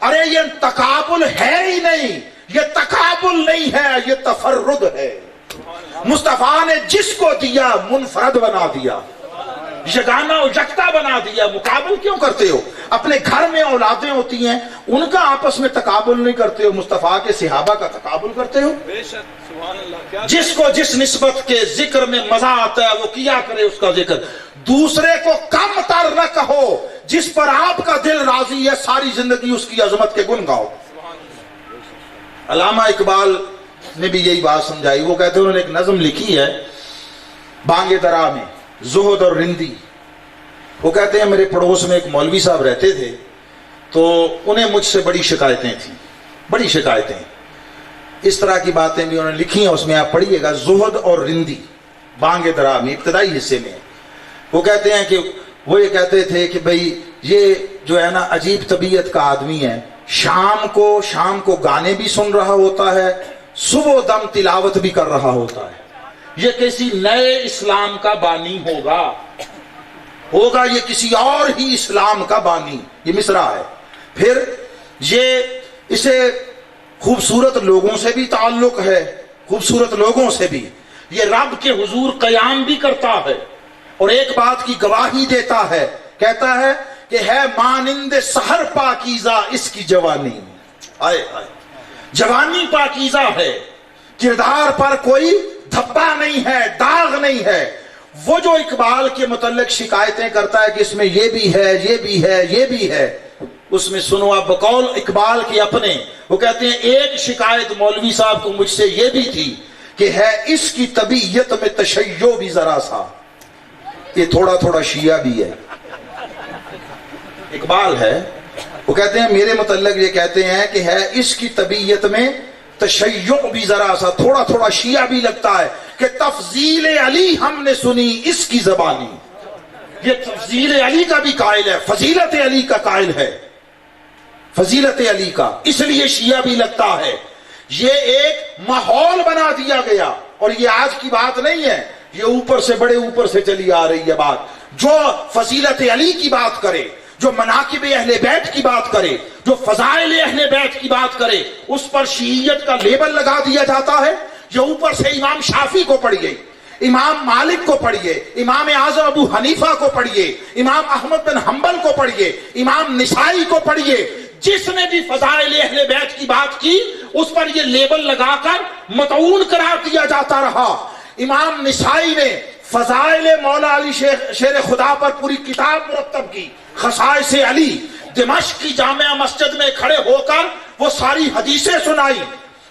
ارے یہ تقابل ہے ہی نہیں, یہ تقابل نہیں ہے, یہ تفرد ہے. مصطفیٰ نے جس کو دیا منفرد بنا دیا, یگانہ و یکتا بنا دیا. مقابل کیوں کرتے ہو؟ اپنے گھر میں اولادیں ہوتی ہیں, ان کا آپس میں تقابل نہیں کرتے ہو, مصطفیٰ کے صحابہ کا تقابل کرتے ہو. جس کو جس نسبت کے ذکر میں مزہ آتا ہے وہ کیا کرے اس کا ذکر. دوسرے کو کم تر نہ کہو, جس پر آپ کا دل راضی ہے ساری زندگی اس کی عظمت کے گن گاؤ. علامہ اقبال نے بھی یہی بات سمجھائی. وہ کہتے ہیں, انہوں نے ایک نظم لکھی ہے بانگ درا میں, زہد اور رندی. وہ کہتے ہیں میرے پڑوس میں ایک مولوی صاحب رہتے تھے, تو انہیں مجھ سے بڑی شکایتیں تھیں, بڑی شکایتیں. اس طرح کی باتیں بھی انہوں نے لکھی ہیں, اس میں آپ پڑھیے گا, زہد اور رندی بانگ درا میں ابتدائی حصے میں. وہ کہتے ہیں کہ وہ یہ کہتے تھے کہ بھئی یہ جو ہے نا عجیب طبیعت کا آدمی ہے, شام کو گانے بھی سن رہا ہوتا ہے, صبح و دم تلاوت بھی کر رہا ہوتا ہے. یہ کسی نئے اسلام کا بانی ہوگا یہ کسی اور ہی اسلام کا بانی. یہ مصرع ہے. پھر یہ اسے خوبصورت لوگوں سے بھی تعلق ہے, خوبصورت لوگوں سے بھی. یہ رب کے حضور قیام بھی کرتا ہے اور ایک بات کی گواہی دیتا ہے, کہتا ہے کہ ہے مانند سحر پاکیزہ اس کی جوانی. آئے آئے, جوانی پاکیزہ ہے, کردار پر کوئی دھبا نہیں ہے, داغ نہیں ہے. وہ جو اقبال کے متعلق شکایتیں کرتا ہے کہ اس میں یہ بھی ہے, یہ بھی ہے, یہ بھی ہے, اس میں سنو آپ بقول اقبال کے اپنے. وہ کہتے ہیں ایک شکایت مولوی صاحب کو مجھ سے یہ بھی تھی کہ ہے اس کی طبیعت میں تشیع بھی ذرا سا, یہ تھوڑا تھوڑا شیعہ بھی ہے. اقبال ہے, وہ کہتے ہیں میرے متعلق یہ کہتے ہیں کہ ہے اس کی طبیعت میں تشیع بھی ذرا سا, تھوڑا تھوڑا شیعہ بھی لگتا ہے, کہ تفضیل علی ہم نے سنی اس کی زبانی. یہ تفضیل علی کا بھی قائل ہے, فضیلت علی کا قائل ہے, فضیلت علی کا, اس لیے شیعہ بھی لگتا ہے. یہ ایک ماحول بنا دیا گیا, اور یہ آج کی بات نہیں ہے, یہ اوپر سے بڑے اوپر سے چلی آ رہی ہے بات. جو فضیلت علی کی بات کرے, جو مناقب اہل بیت کی بات کرے, جو فضائل اہل بیت کی بات کرے, اس پر شیعیت کا لیبل لگا دیا جاتا ہے. یہ اوپر سے امام شافعی کو پڑھیے, امام مالک کو پڑھیے, امام اعظم ابو حنیفہ کو پڑھیے, امام احمد بن حنبل کو پڑھیے, امام نسائی کو پڑھیے. جس نے بھی فضائل اہل بیت کی بات کی اس پر یہ لیبل لگا کر مطعون قرار دیا جاتا رہا. امام نسائی نے فضائل مولا علی شیر خدا پر پوری کتاب مرتب کی, خصائص علی. دمشق کی جامعہ مسجد میں کھڑے ہو کر وہ ساری حدیثیں سنائی.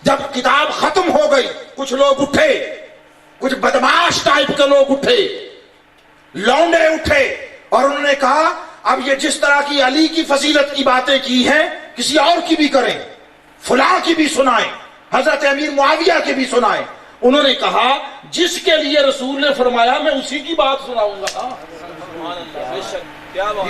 جب کتاب ختم ہو گئی, کچھ لوگ اٹھے, کچھ بدماش ٹائپ کے لوگ اٹھے, لونڈے اٹھے, اور انہوں نے کہا اب یہ جس طرح کی علی کی فضیلت کی باتیں کی ہیں کسی اور کی بھی کریں, فلاں کی بھی سنائیں, حضرت امیر معاویہ کی بھی سنائیں. انہوں نے کہا جس کے لیے رسول نے فرمایا میں اسی کی بات سناؤں گا.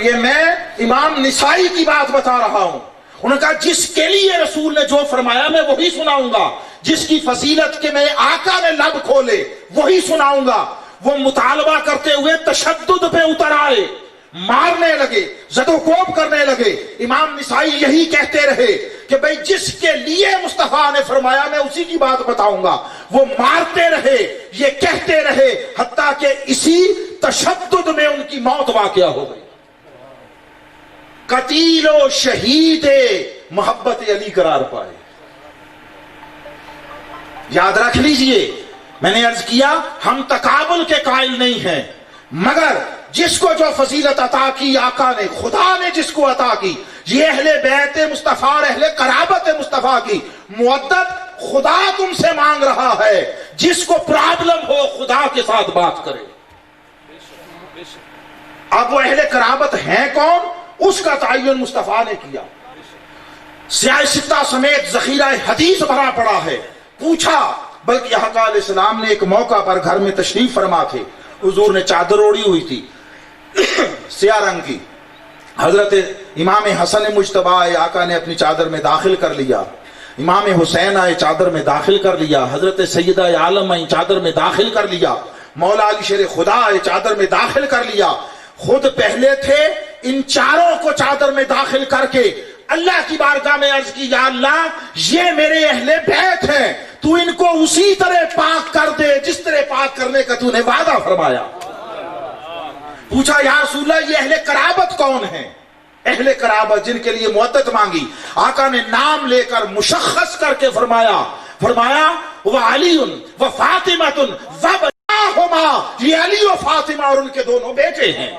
یہ میں امام نسائی کی بات بتا رہا ہوں. انہوں نے کہا جس کے لیے رسول نے جو فرمایا میں وہی سناؤں گا, جس کی فضیلت کے میں آقا نے لب کھولے وہی سناؤں گا. وہ مطالبہ کرتے ہوئے تشدد پہ اتر آئے, مارنے لگے, زد و کوب کرنے لگے. امام نسائی یہی کہتے رہے کہ بھئی جس کے لیے مصطفیٰ نے فرمایا میں اسی کی بات بتاؤں گا. وہ مارتے رہے, یہ کہتے رہے, حتیٰ کہ اسی تشدد میں ان کی موت واقعہ ہو گئی. قتیل و شہید محبت علی قرار پائے. یاد رکھ لیجئے، میں نے عرض کیا ہم تقابل کے قائل نہیں ہیں، مگر جس کو جو فضیلت عطا کی آقا نے، خدا نے جس کو عطا کی، یہ اہل بیت مصطفیٰ اور اہل قرابت مصطفیٰ کی مودت خدا تم سے مانگ رہا ہے. جس کو پرابلم ہو خدا کے ساتھ بات کرے. اب وہ اہل قرابت ہیں کون، اس کا تعین مصطفیٰ نے کیا. سیاہ ستہ سمیت ذخیرہ حدیث بھرا پڑا ہے. پوچھا، بلکہ آقا علیہ السلام نے ایک موقع پر گھر میں تشریف فرما تھے، حضور نے چادر اوڑی ہوئی تھی سیاہ رنگ کی. حضرت امام حسن مجتبی آئے، آقا نے اپنی چادر میں داخل کر لیا. امام حسین آئے، چادر میں داخل کر لیا. حضرت سیدہ عالم آئی، چادر میں داخل کر لیا. مولا علی شیر خدا آئے، چادر میں داخل کر لیا. خود پہلے تھے، ان چاروں کو چادر میں داخل کر کے اللہ کی بارگاہ میں عرض کی، یا اللہ یہ میرے اہل بیت ہیں، تو ان کو اسی طرح پاک کر دے جس طرح پاک کرنے کا تو نے وعدہ فرمایا. پوچھا یا رسول اللہ یہ اہل قرابت کون ہیں؟ اہل قرابت جن کے لیے مودت مانگی، آقا نے نام لے کر مشخص کر کے فرمایا وعلی وفاطمہ وبناہما، یہ علی و فاطمہ اور ان کے دونوں بیٹے ہیں.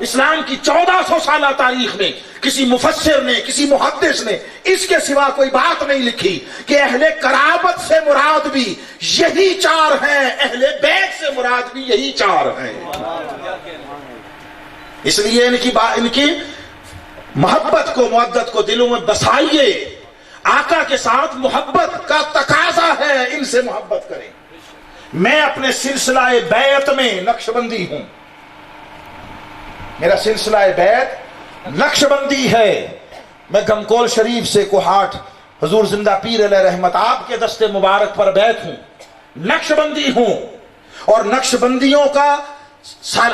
اسلام کی 1400 سالہ تاریخ میں کسی مفسر نے، کسی محدث نے اس کے سوا کوئی بات نہیں لکھی کہ اہل قرابت سے مراد بھی یہی چار ہیں، اہل بیت سے مراد بھی یہی چار ہیں. اس لیے ان کی محبت کو، مودت کو دلوں میں بسائیے. آقا کے ساتھ محبت کا تقاضا ہے، ان سے محبت کریں. میں اپنے سلسلہ بیعت میں نقشبندی ہوں، میرا سلسلہ بیعت نقشبندی ہے. میں گمکول شریف سے کوہاٹ حضور زندہ پیر علیہ رحمت آپ کے دست مبارک پر بیعت ہوں، نقشبندی ہوں. اور نقشبندیوں کا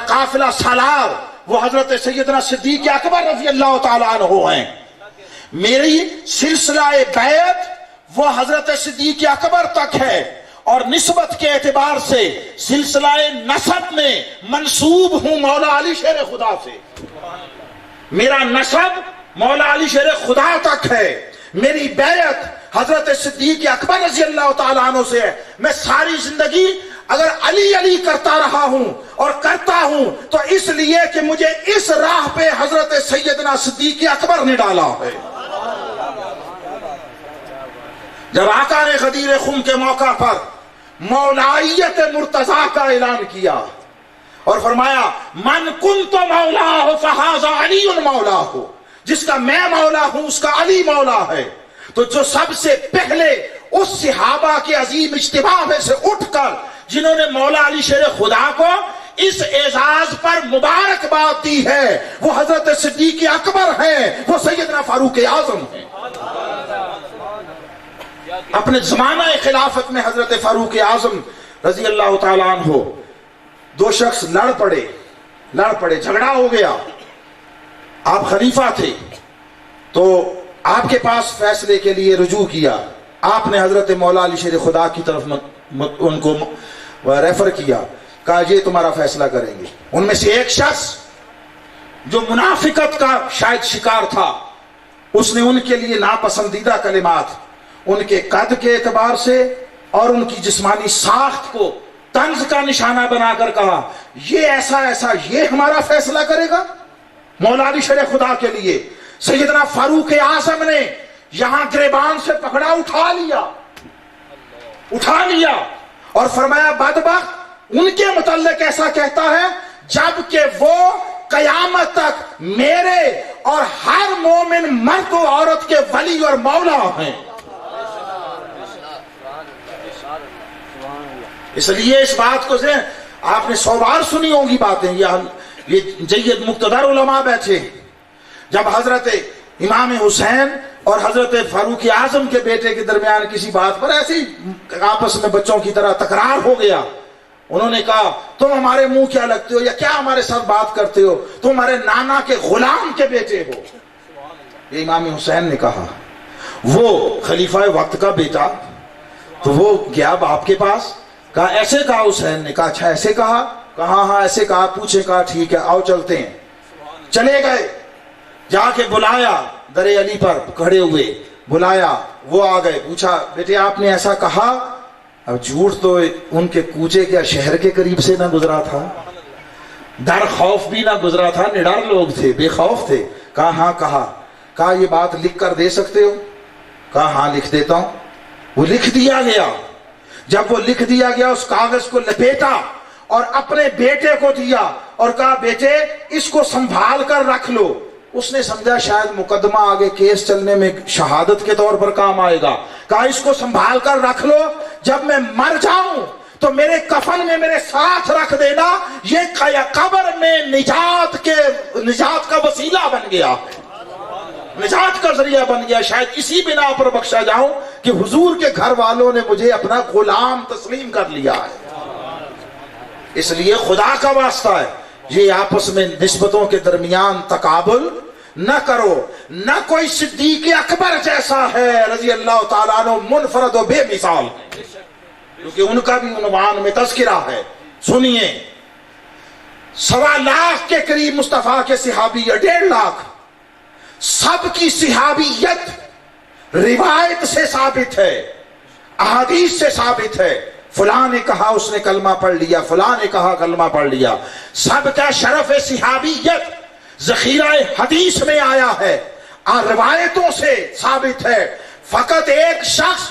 قافلہ سالار وہ حضرت سیدنا صدیق اکبر رضی اللہ تعالیٰ عنہ ہیں. میری سلسلہ بیعت وہ حضرت صدیق اکبر تک ہے، اور نسبت کے اعتبار سے سلسلہ نسب میں منسوب ہوں مولا علی شیر خدا سے. میرا نسب مولا علی شیر خدا تک ہے. میری بیعت حضرت صدیق اکبر رضی اللہ تعالیٰ عنہ سے ہے. میں ساری زندگی اگر علی علی کرتا رہا ہوں اور کرتا ہوں تو اس لیے کہ مجھے اس راہ پہ حضرت سیدنا صدیق اکبر نے ڈالا ہے. جب آقا نے غدیر خم کے موقع پر مولائیت مرتضیٰ کا اعلان کیا اور فرمایا من کنت مولا فہذا علی مولا ہو، جس کا میں مولا ہوں اس کا علی مولا ہے، تو جو سب سے پہلے اس صحابہ کے عظیم اجتماع میں سے اٹھ کر جنہوں نے مولا علی شیر خدا کو اس اعزاز پر مبارکباد دی ہے وہ حضرت صدیق اکبر ہیں، وہ سیدنا فاروق اعظم ہیں. اپنے زمانہ خلافت میں حضرت فاروق اعظم رضی اللہ تعالیٰ عنہ دو شخص لڑ پڑے، جھگڑا ہو گیا. آپ خلیفہ تھے تو آپ کے پاس فیصلے کے لیے رجوع کیا. آپ نے حضرت مولا علی شیر خدا کی طرف ان کو ریفر کیا، کہا یہ تمہارا فیصلہ کریں گے. ان میں سے ایک شخص جو منافقت کا شاید شکار تھا، اس نے ان کے لیے ناپسندیدہ کلمات ان کے قد کے اعتبار سے اور ان کی جسمانی ساخت کو طنز کا نشانہ بنا کر کہا یہ ایسا یہ ہمارا فیصلہ کرے گا مولا علی شیر خدا کے لیے. سیدنا فاروق اعظم نے یہاں گریبان سے پکڑا، اٹھا لیا اور فرمایا بدبخت ان کے متعلق ایسا کہتا ہے جبکہ وہ قیامت تک میرے اور ہر مومن مرد و عورت کے ولی اور مولا ہیں. اس لیے اس بات کو آپ نے 100 بار سنی ہوگی باتیں. یہ جید مقتدر علماء بیٹھے، جب حضرت امام حسین اور حضرت فاروق اعظم کے بیٹے کے درمیان کسی بات پر ایسی آپس میں بچوں کی طرح تکرار ہو گیا، انہوں نے کہا تم ہمارے منہ کیا لگتے ہو یا کیا ہمارے ساتھ بات کرتے ہو، تم ہمارے نانا کے غلام کے بیٹے ہو. یہ امام حسین نے کہا. وہ خلیفہ وقت کا بیٹا تو وہ گیا باپ کے پاس، کہا ایسے کہا. حسین نے کہا اچھا ایسے کہا؟ کہا ہاں ایسے کہا. پوچھے، کہا ٹھیک ہے آؤ چلتے ہیں. چلے گئے. جا کے بلایا در علی پر کھڑے ہوئے, بلایا, وہ آ گئے, پوچھا بیٹے آپ نے ایسا کہا. اب جھوٹ تو ان کے کوچے کیا شہر کے قریب سے نہ گزرا تھا, ڈر خوف بھی نہ گزرا تھا, نڈر لوگ تھے, بے خوف تھے. کہا ہاں. کہا یہ بات لکھ کر دے سکتے ہو؟ کہا ہاں لکھ دیتا ہوں. وہ لکھ دیا گیا. جب وہ لکھ دیا گیا اس کاغذ کو لپیٹا اور اپنے بیٹے کو دیا اور کہا بیٹے اس کو سنبھال کر رکھ لو. اس نے سمجھا شاید مقدمہ آگے کیس چلنے میں شہادت کے طور پر کام آئے گا. کہا اس کو سنبھال کر رکھ لو, جب میں مر جاؤں تو میرے کفن میں میرے ساتھ رکھ دینا, یہ قبر میں نجات کا وسیلہ بن گیا, نجات کا ذریعہ بن گیا. شاید اسی بنا پر بخشا جاؤں کہ حضور کے گھر والوں نے مجھے اپنا غلام تسلیم کر لیا ہے. اس لیے خدا کا واسطہ ہے یہ آپس میں نسبتوں کے درمیان تقابل نہ کرو. نہ کوئی صدیق اکبر جیسا ہے رضی اللہ تعالیٰ عنہ, منفرد و بے مثال, کیونکہ ان کا بھی عنوان میں تذکرہ ہے. سنیے, 1.25 لاکھ کے قریب مصطفیٰ کے صحابی, 1.5 لاکھ, سب کی صحابیت روایت سے ثابت ہے, احادیث سے ثابت ہے. فلاں نے کہا اس نے کلمہ پڑھ لیا, فلاں نے کہا کلمہ پڑھ لیا. سب کا شرف صحابیت ذخیرہ حدیث میں آیا ہے, روایتوں سے ثابت ہے. فقط ایک شخص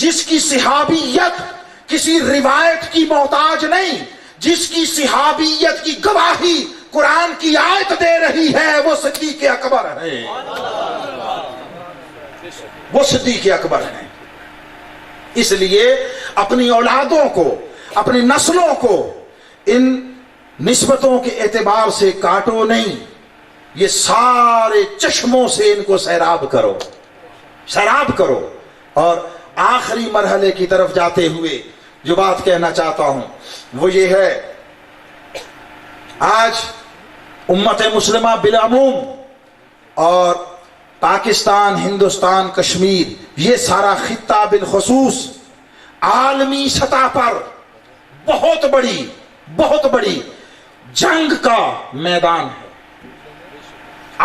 جس کی صحابیت کسی روایت کی محتاج نہیں, جس کی صحابیت کی گواہی قرآن کی آیت دے رہی ہے, وہ صدیق اکبر ہے. وہ صدیق اکبر ہیں. اس لیے اپنی اولادوں کو, اپنی نسلوں کو ان نسبتوں کے اعتبار سے کاٹو نہیں. یہ سارے چشموں سے ان کو سیراب کرو. اور آخری مرحلے کی طرف جاتے ہوئے جو بات کہنا چاہتا ہوں وہ یہ ہے, آج امت مسلمہ بالعموم اور پاکستان, ہندوستان, کشمیر, یہ سارا خطہ بالخصوص عالمی سطح پر بہت بڑی جنگ کا میدان ہے.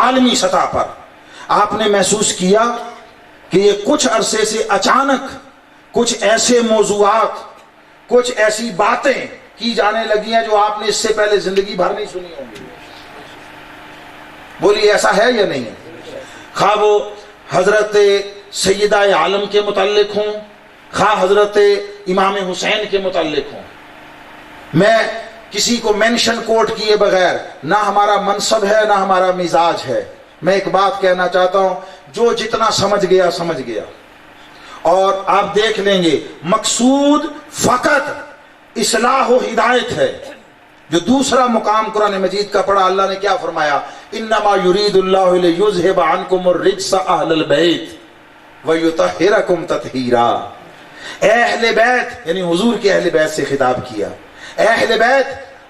عالمی سطح پر آپ نے محسوس کیا کہ یہ کچھ عرصے سے اچانک کچھ ایسے موضوعات, کچھ ایسی باتیں کی جانے لگی ہیں جو آپ نے اس سے پہلے زندگی بھر نہیں سنی ہوں گی. بولیے ایسا ہے یا نہیں؟ خواہ وہ حضرت سیدہ عالم کے متعلق ہوں, خواہ حضرت امام حسین کے متعلق ہوں. میں کسی کو مینشن کوٹ کیے بغیر, نہ ہمارا منصب ہے نہ ہمارا مزاج ہے, میں ایک بات کہنا چاہتا ہوں, جو جتنا سمجھ گیا. اور آپ دیکھ لیں گے مقصود فقط اصلاح و ہدایت ہے. جو دوسرا مقام قرآن مجید کا پڑھا, اللہ نے کیا فرمایا, انما یرید اللہ لیذھب عنکم الرجس اہل البیت ویطہرکم تطہیرا. اے اہل بیت, یعنی حضور کے اہل بیت سے خطاب کیا. اے اہل بیت,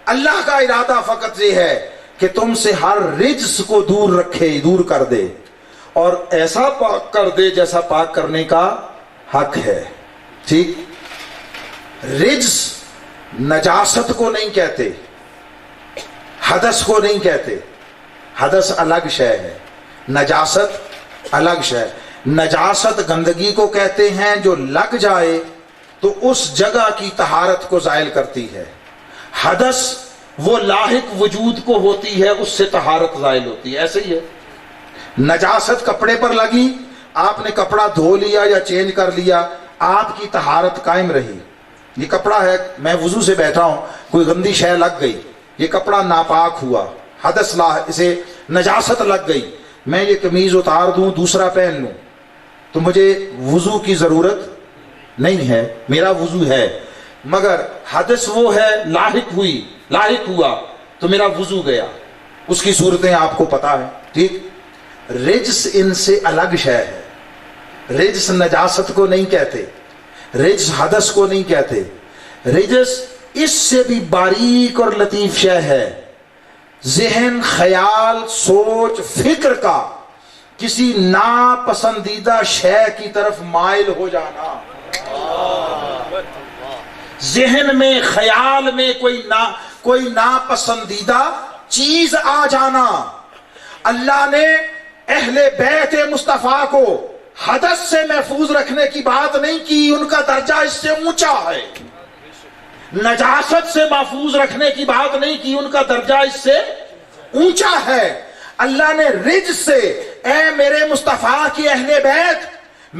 اللہ کا ارادہ فقط یہ ہے کہ تم سے ہر رجس کو دور کر دے, اور ایسا پاک کر دے جیسا پاک کرنے کا حق ہے. ٹھیک, رجس نجاست کو نہیں کہتے, حدث کو نہیں کہتے. حدث الگ شے ہے, نجاست الگ شے. نجاست گندگی کو کہتے ہیں جو لگ جائے تو اس جگہ کی طہارت کو زائل کرتی ہے. حدث وہ لاحق وجود کو ہوتی ہے, اس سے طہارت زائل ہوتی ہے. ایسے ہی ہے, نجاست کپڑے پر لگی, آپ نے کپڑا دھو لیا یا چینج کر لیا, آپ کی طہارت قائم رہی. یہ کپڑا ہے, میں وضو سے بیٹھا ہوں, کوئی گندی شے لگ گئی, یہ کپڑا ناپاک ہوا, حدث اسے نجاست لگ گئی, میں یہ قمیض اتار دوں دوسرا پہن لوں تو مجھے وضو کی ضرورت نہیں ہے, میرا وضو ہے. مگر حدث وہ ہے لاحق ہوا تو میرا وضو گیا. اس کی صورتیں آپ کو پتا ہے. ٹھیک, رجس ان سے الگ شے ہے. رجس نجاست کو نہیں کہتے, رجس حدث کو نہیں کہتے. رجس اس سے بھی باریک اور لطیف شے ہے. ذہن, خیال, سوچ, فکر کا کسی ناپسندیدہ شے کی طرف مائل ہو جانا. ذہن میں, خیال میں کوئی ناپسندیدہ چیز آ جانا. اللہ نے اہل بیت مصطفیٰ کو حدث سے محفوظ رکھنے کی بات نہیں کی، ان کا درجہ اس سے اونچا ہے۔ نجاست سے محفوظ رکھنے کی بات نہیں کی، ان کا درجہ اس سے اونچا ہے۔ اللہ نے رجس سے، اے میرے مصطفیٰ کی اہل بیت،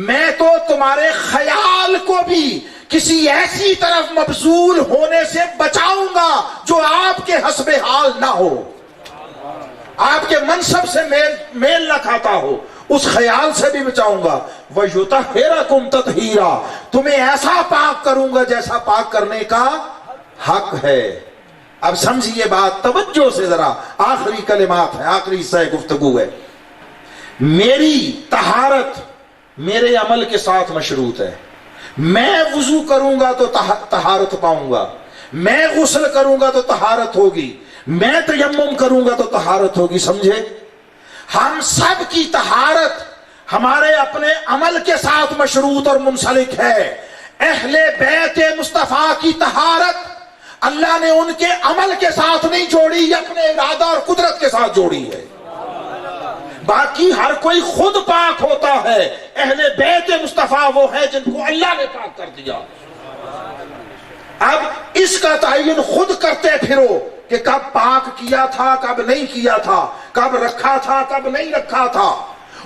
میں تو تمہارے خیال کو بھی کسی ایسی طرف مبذول ہونے سے بچاؤں گا جو آپ کے حسب حال نہ ہو، آپ کے منصب سے میل نہ کھاتا ہو، اس خیال سے بھی بچاؤں گا۔ وَيُطَهِّرَكُمْ تَطْهِيرًا، تمہیں ایسا پاک کروں گا جیسا پاک کرنے کا حق ہے۔ اب سمجھیے بات توجہ سے ذرا، آخری کلمات ہیں، آخری حصہ گفتگو ہے۔ میری طہارت میرے عمل کے ساتھ مشروط ہے۔ میں وضو کروں گا تو طہارت پاؤں گا، میں غسل کروں گا تو طہارت ہوگی، میں تیمم کروں گا تو طہارت ہوگی، سمجھے؟ ہم سب کی طہارت ہمارے اپنے عمل کے ساتھ مشروط اور منسلک ہے۔ اہل بیت مصطفیٰ کی طہارت اللہ نے ان کے عمل کے ساتھ نہیں جوڑی، یہ اپنے ارادہ اور قدرت کے ساتھ جوڑی ہے۔ باقی ہر کوئی خود پاک ہوتا ہے، اہل بیت مصطفیٰ وہ ہے جن کو اللہ نے پاک کر دیا۔ اب اس کا تعین خود کرتے پھرو کہ کب پاک کیا تھا، کب نہیں کیا تھا، کب رکھا تھا، کب نہیں رکھا تھا۔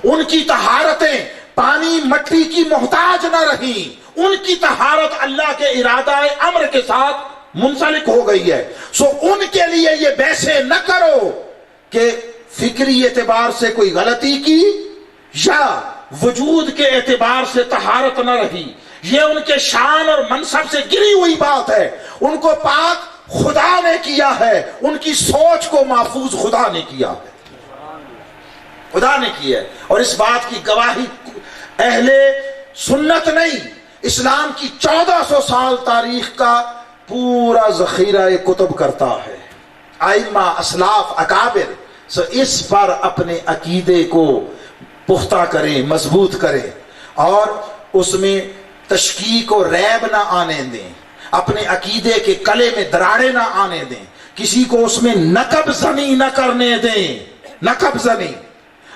ان کی طہارتیں پانی مٹی کی محتاج نہ رہیں، ان کی طہارت اللہ کے ارادہ امر کے ساتھ منسلک ہو گئی ہے۔ سو ان کے لیے یہ ویسے نہ کرو کہ فکری اعتبار سے کوئی غلطی کی یا وجود کے اعتبار سے طہارت نہ رہی، یہ ان کے شان اور منصب سے گری ہوئی بات ہے۔ ان کو پاک خدا نے کیا ہے، ان کی سوچ کو محفوظ خدا نے کیا ہے، خدا نے کی ہے۔ اور اس بات کی گواہی اہل سنت نہیں، اسلام کی 1400 سال تاریخ کا پورا ذخیرہ کتب کرتا ہے، ائمہ، اسلاف، اکابر۔ سو اس پر اپنے عقیدے کو پختہ کریں، مضبوط کریں، اور اس میں تشکیک و ریب نہ آنے دیں، اپنے عقیدے کے کلے میں دراڑیں نہ آنے دیں، کسی کو اس میں نقب زنی نہ کرنے دیں، نقب زنی۔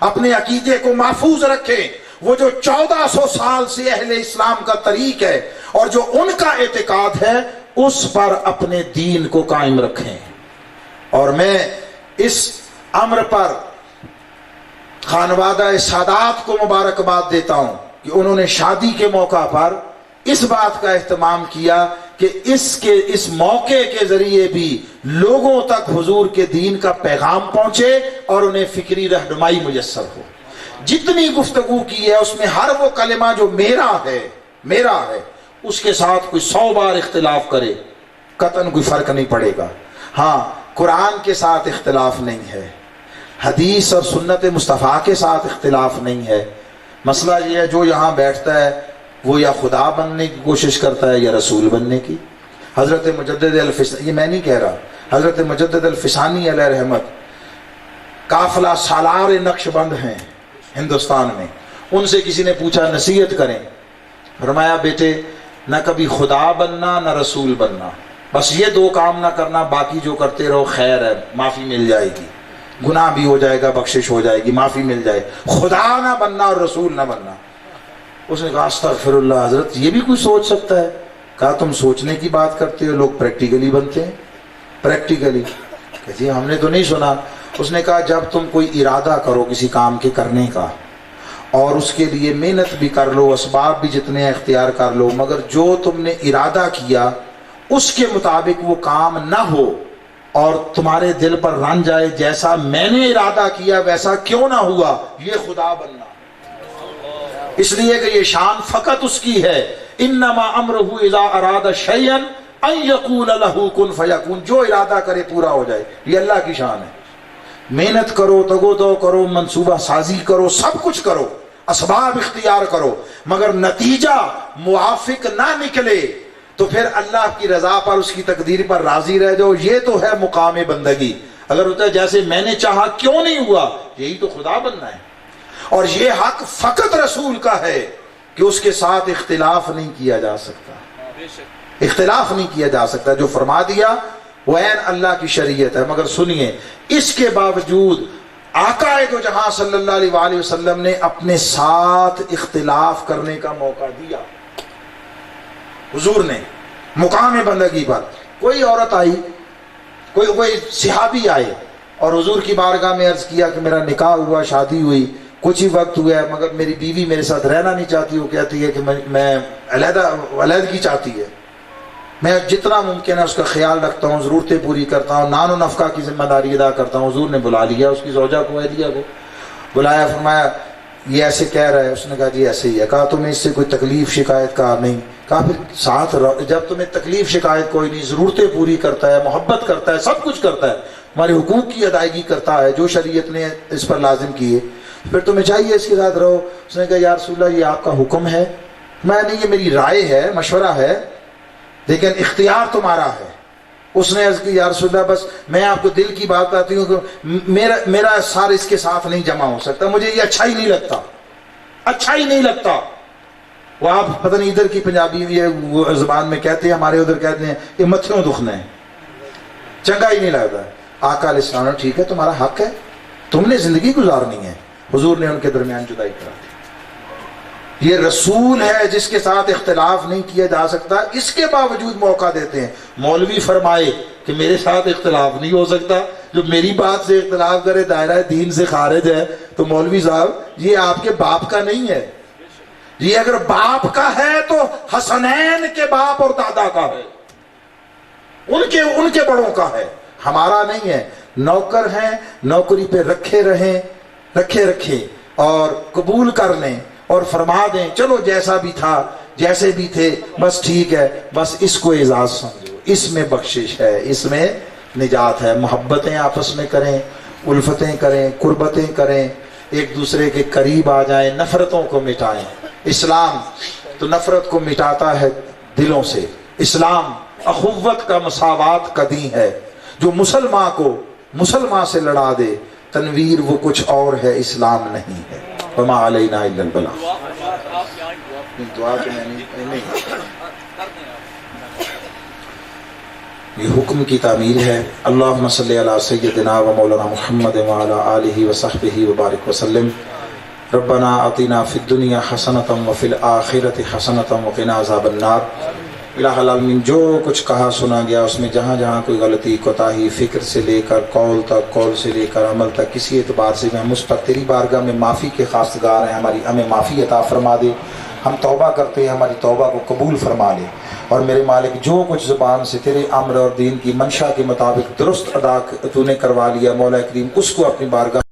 اپنے عقیدے کو محفوظ رکھیں، وہ جو 1400 سال سے اہل اسلام کا طریق ہے اور جو ان کا اعتقاد ہے، اس پر اپنے دین کو قائم رکھیں۔ اور میں اس امر پر خانوادہ سادات کو مبارکباد دیتا ہوں کہ انہوں نے شادی کے موقع پر اس بات کا اہتمام کیا کہ اس موقع کے ذریعے بھی لوگوں تک حضور کے دین کا پیغام پہنچے اور انہیں فکری رہنمائی میسر ہو۔ جتنی گفتگو کی ہے اس میں ہر وہ کلمہ جو میرا ہے اس کے ساتھ کوئی 100 بار اختلاف کرے، قطعاً کوئی فرق نہیں پڑے گا۔ ہاں، قرآن کے ساتھ اختلاف نہیں ہے، حدیث اور سنت مصطفیٰ کے ساتھ اختلاف نہیں ہے۔ مسئلہ یہ ہے جو یہاں بیٹھتا ہے وہ یا خدا بننے کی کوشش کرتا ہے یا رسول بننے کی۔ حضرت مجدد الفسانی، یہ میں نہیں کہہ رہا، حضرت مجدد الفسانی علیہ رحمت قافلہ سالار نقش بند ہیں ہندوستان میں، ان سے کسی نے پوچھا نصیحت کریں، فرمایا بیٹے نہ کبھی خدا بننا نہ رسول بننا، بس یہ 2 کام نہ کرنا، باقی جو کرتے رہو خیر ہے، معافی مل جائے گی، گناہ بھی ہو جائے گا، بخشش ہو جائے گی، معافی مل جائے، خدا نہ بننا اور رسول نہ بننا۔ اس نے کہا استغفر اللہ حضرت، یہ بھی کوئی سوچ سکتا ہے؟ کہا تم سوچنے کی بات کرتے ہو، لوگ پریکٹیکلی بنتے ہیں، پریکٹیکلی۔ کہ جی ہم نے تو نہیں سنا۔ اس نے کہا جب تم کوئی ارادہ کرو کسی کام کے کرنے کا اور اس کے لیے محنت بھی کر لو، اسباب بھی جتنے اختیار کر لو، مگر جو تم نے ارادہ کیا اس کے مطابق وہ کام نہ ہو اور تمہارے دل پر رنج آئے، جیسا میں نے ارادہ کیا ویسا کیوں نہ ہوا، یہ خدا بننا۔ اس لیے کہ یہ شان فقط اس کی ہے، انما امرہ اذا اراد شیئا ان یقول لہ کن فیکون، جو ارادہ کرے پورا ہو جائے، یہ اللہ کی شان ہے۔ محنت کرو، تگو دو کرو، منصوبہ سازی کرو، سب کچھ کرو، اسباب اختیار کرو، مگر نتیجہ موافق نہ نکلے تو پھر اللہ کی رضا پر، اس کی تقدیر پر راضی رہ جاؤ، یہ تو ہے مقام بندگی۔ اگر ہوتا ہے جیسے میں نے چاہا کیوں نہیں ہوا، یہی تو خدا بننا ہے۔ اور یہ حق فقط رسول کا ہے کہ اس کے ساتھ اختلاف نہیں کیا جا سکتا، اختلاف نہیں کیا جا سکتا، جو فرما دیا وہ عین اللہ کی شریعت ہے۔ مگر سنیے، اس کے باوجود آقا دو جہاں صلی اللہ علیہ وآلہ وسلم نے اپنے ساتھ اختلاف کرنے کا موقع دیا. حضور نے مقام بندگی پر کوئی عورت آئی، کوئی صحابی آئے اور حضور کی بارگاہ میں عرض کیا کہ میرا نکاح ہوا، شادی ہوئی، کچھ ہی وقت ہوا ہے، مگر میری بیوی میرے ساتھ رہنا نہیں چاہتی. وہ کہتی ہے کہ میں علیحدگی چاہتی ہے. میں جتنا ممکن ہے اس کا خیال رکھتا ہوں، ضرورتیں پوری کرتا ہوں، نان و نفقہ کی ذمہ داری ادا کرتا ہوں. حضور نے بلا لیا اس کی زوجہ کو، اہلیہ کو بلایا، فرمایا یہ ایسے کہہ رہا ہے. اس نے کہا جی ایسے ہی ہے. کہا تمہیں اس سے کوئی تکلیف شکایت؟ کہا نہیں. کہا پھر ساتھ جب تمہیں تکلیف شکایت کوئی نہیں، ضرورتیں پوری کرتا ہے، محبت کرتا ہے، سب کچھ کرتا ہے، ہمارے حقوق کی ادائیگی کرتا ہے جو شریعت نے اس پر لازم کیے، پھر تمہیں چاہیے اس کے ساتھ رہو. اس نے کہا یا رسول اللہ یہ آپ کا حکم ہے؟ میں نہیں، یہ میری رائے ہے، مشورہ ہے، لیکن اختیار تمہارا ہے. اس نے عرض کی یا رسول اللہ بس میں آپ کو دل کی بات بتاتی ہوں کہ میرا سار اس کے ساتھ نہیں جمع ہو سکتا، مجھے یہ اچھا ہی نہیں لگتا، اچھا ہی نہیں لگتا. وہ آپ پتہ نہیں ادھر کی پنجابی یہ زبان میں کہتے ہیں، ہمارے ادھر کہتے ہیں یہ متھیوں دکھنے ہیں، چنگا ہی نہیں لگتا. آقا علیہ السلام نے ٹھیک ہے تمہارا حق ہے، تم نے زندگی گزارنی ہے. حضور نے ان کے درمیان جدائی کرا دی. یہ رسول ہے جس کے ساتھ اختلاف نہیں کیا جا سکتا، اس کے باوجود موقع دیتے ہیں. مولوی فرمائے کہ میرے ساتھ اختلاف نہیں ہو سکتا، جو میری بات سے اختلاف کرے دائرہ دین سے خارج ہے. تو مولوی صاحب یہ آپ کے باپ کا نہیں ہے، یہ اگر باپ کا ہے تو حسنین کے باپ اور دادا کا ہے، ان کے بڑوں کا ہے، ہمارا نہیں ہے. نوکر ہیں، نوکری پہ رکھے رکھے اور قبول کر لیں اور فرما دیں چلو جیسا بھی تھا، جیسے بھی تھے، بس ٹھیک ہے، بس اس کو اعزاز سمجھو، اس میں بخشش ہے، اس میں نجات ہے. محبتیں آپس میں کریں، الفتیں کریں، قربتیں کریں، ایک دوسرے کے قریب آ جائیں، نفرتوں کو مٹائیں. اسلام تو نفرت کو مٹاتا ہے دلوں سے. اسلام اخوت کا مساوات کا دین ہے. جو مسلمان کو مسلمان سے لڑا دے تنویر وہ کچھ اور ہے، اسلام نہیں ہے. وما علینا الا البلاغ. دعا تو نہیں، یہ حکم کی تعمیل ہے. اللہم صلی علی سیدنا و مولانا محمد وعلی آلہ وصحبہ وبارک وسلم. ربنا آتنا فی الدنیا حسنۃ وفی الآخرۃ حسنۃ وقنا عذاب النار. الہ العالمین جو کچھ کہا سنا گیا اس میں جہاں جہاں کوئی غلطی کوتاہی فکر سے لے کر قول تک، قول سے لے کر عمل تک، کسی اعتبار سے میں مجھ پر تیری بارگاہ میں معافی کے خواستگار ہیں. ہمیں معافی عطا فرما دے. ہم توبہ کرتے ہیں، ہماری توبہ کو قبول فرما لے. اور میرے مالک جو کچھ زبان سے تیرے امر اور دین کی منشا کے مطابق درست ادا تو نے کروا لیا مولا کریم، اس کو اپنی بارگاہ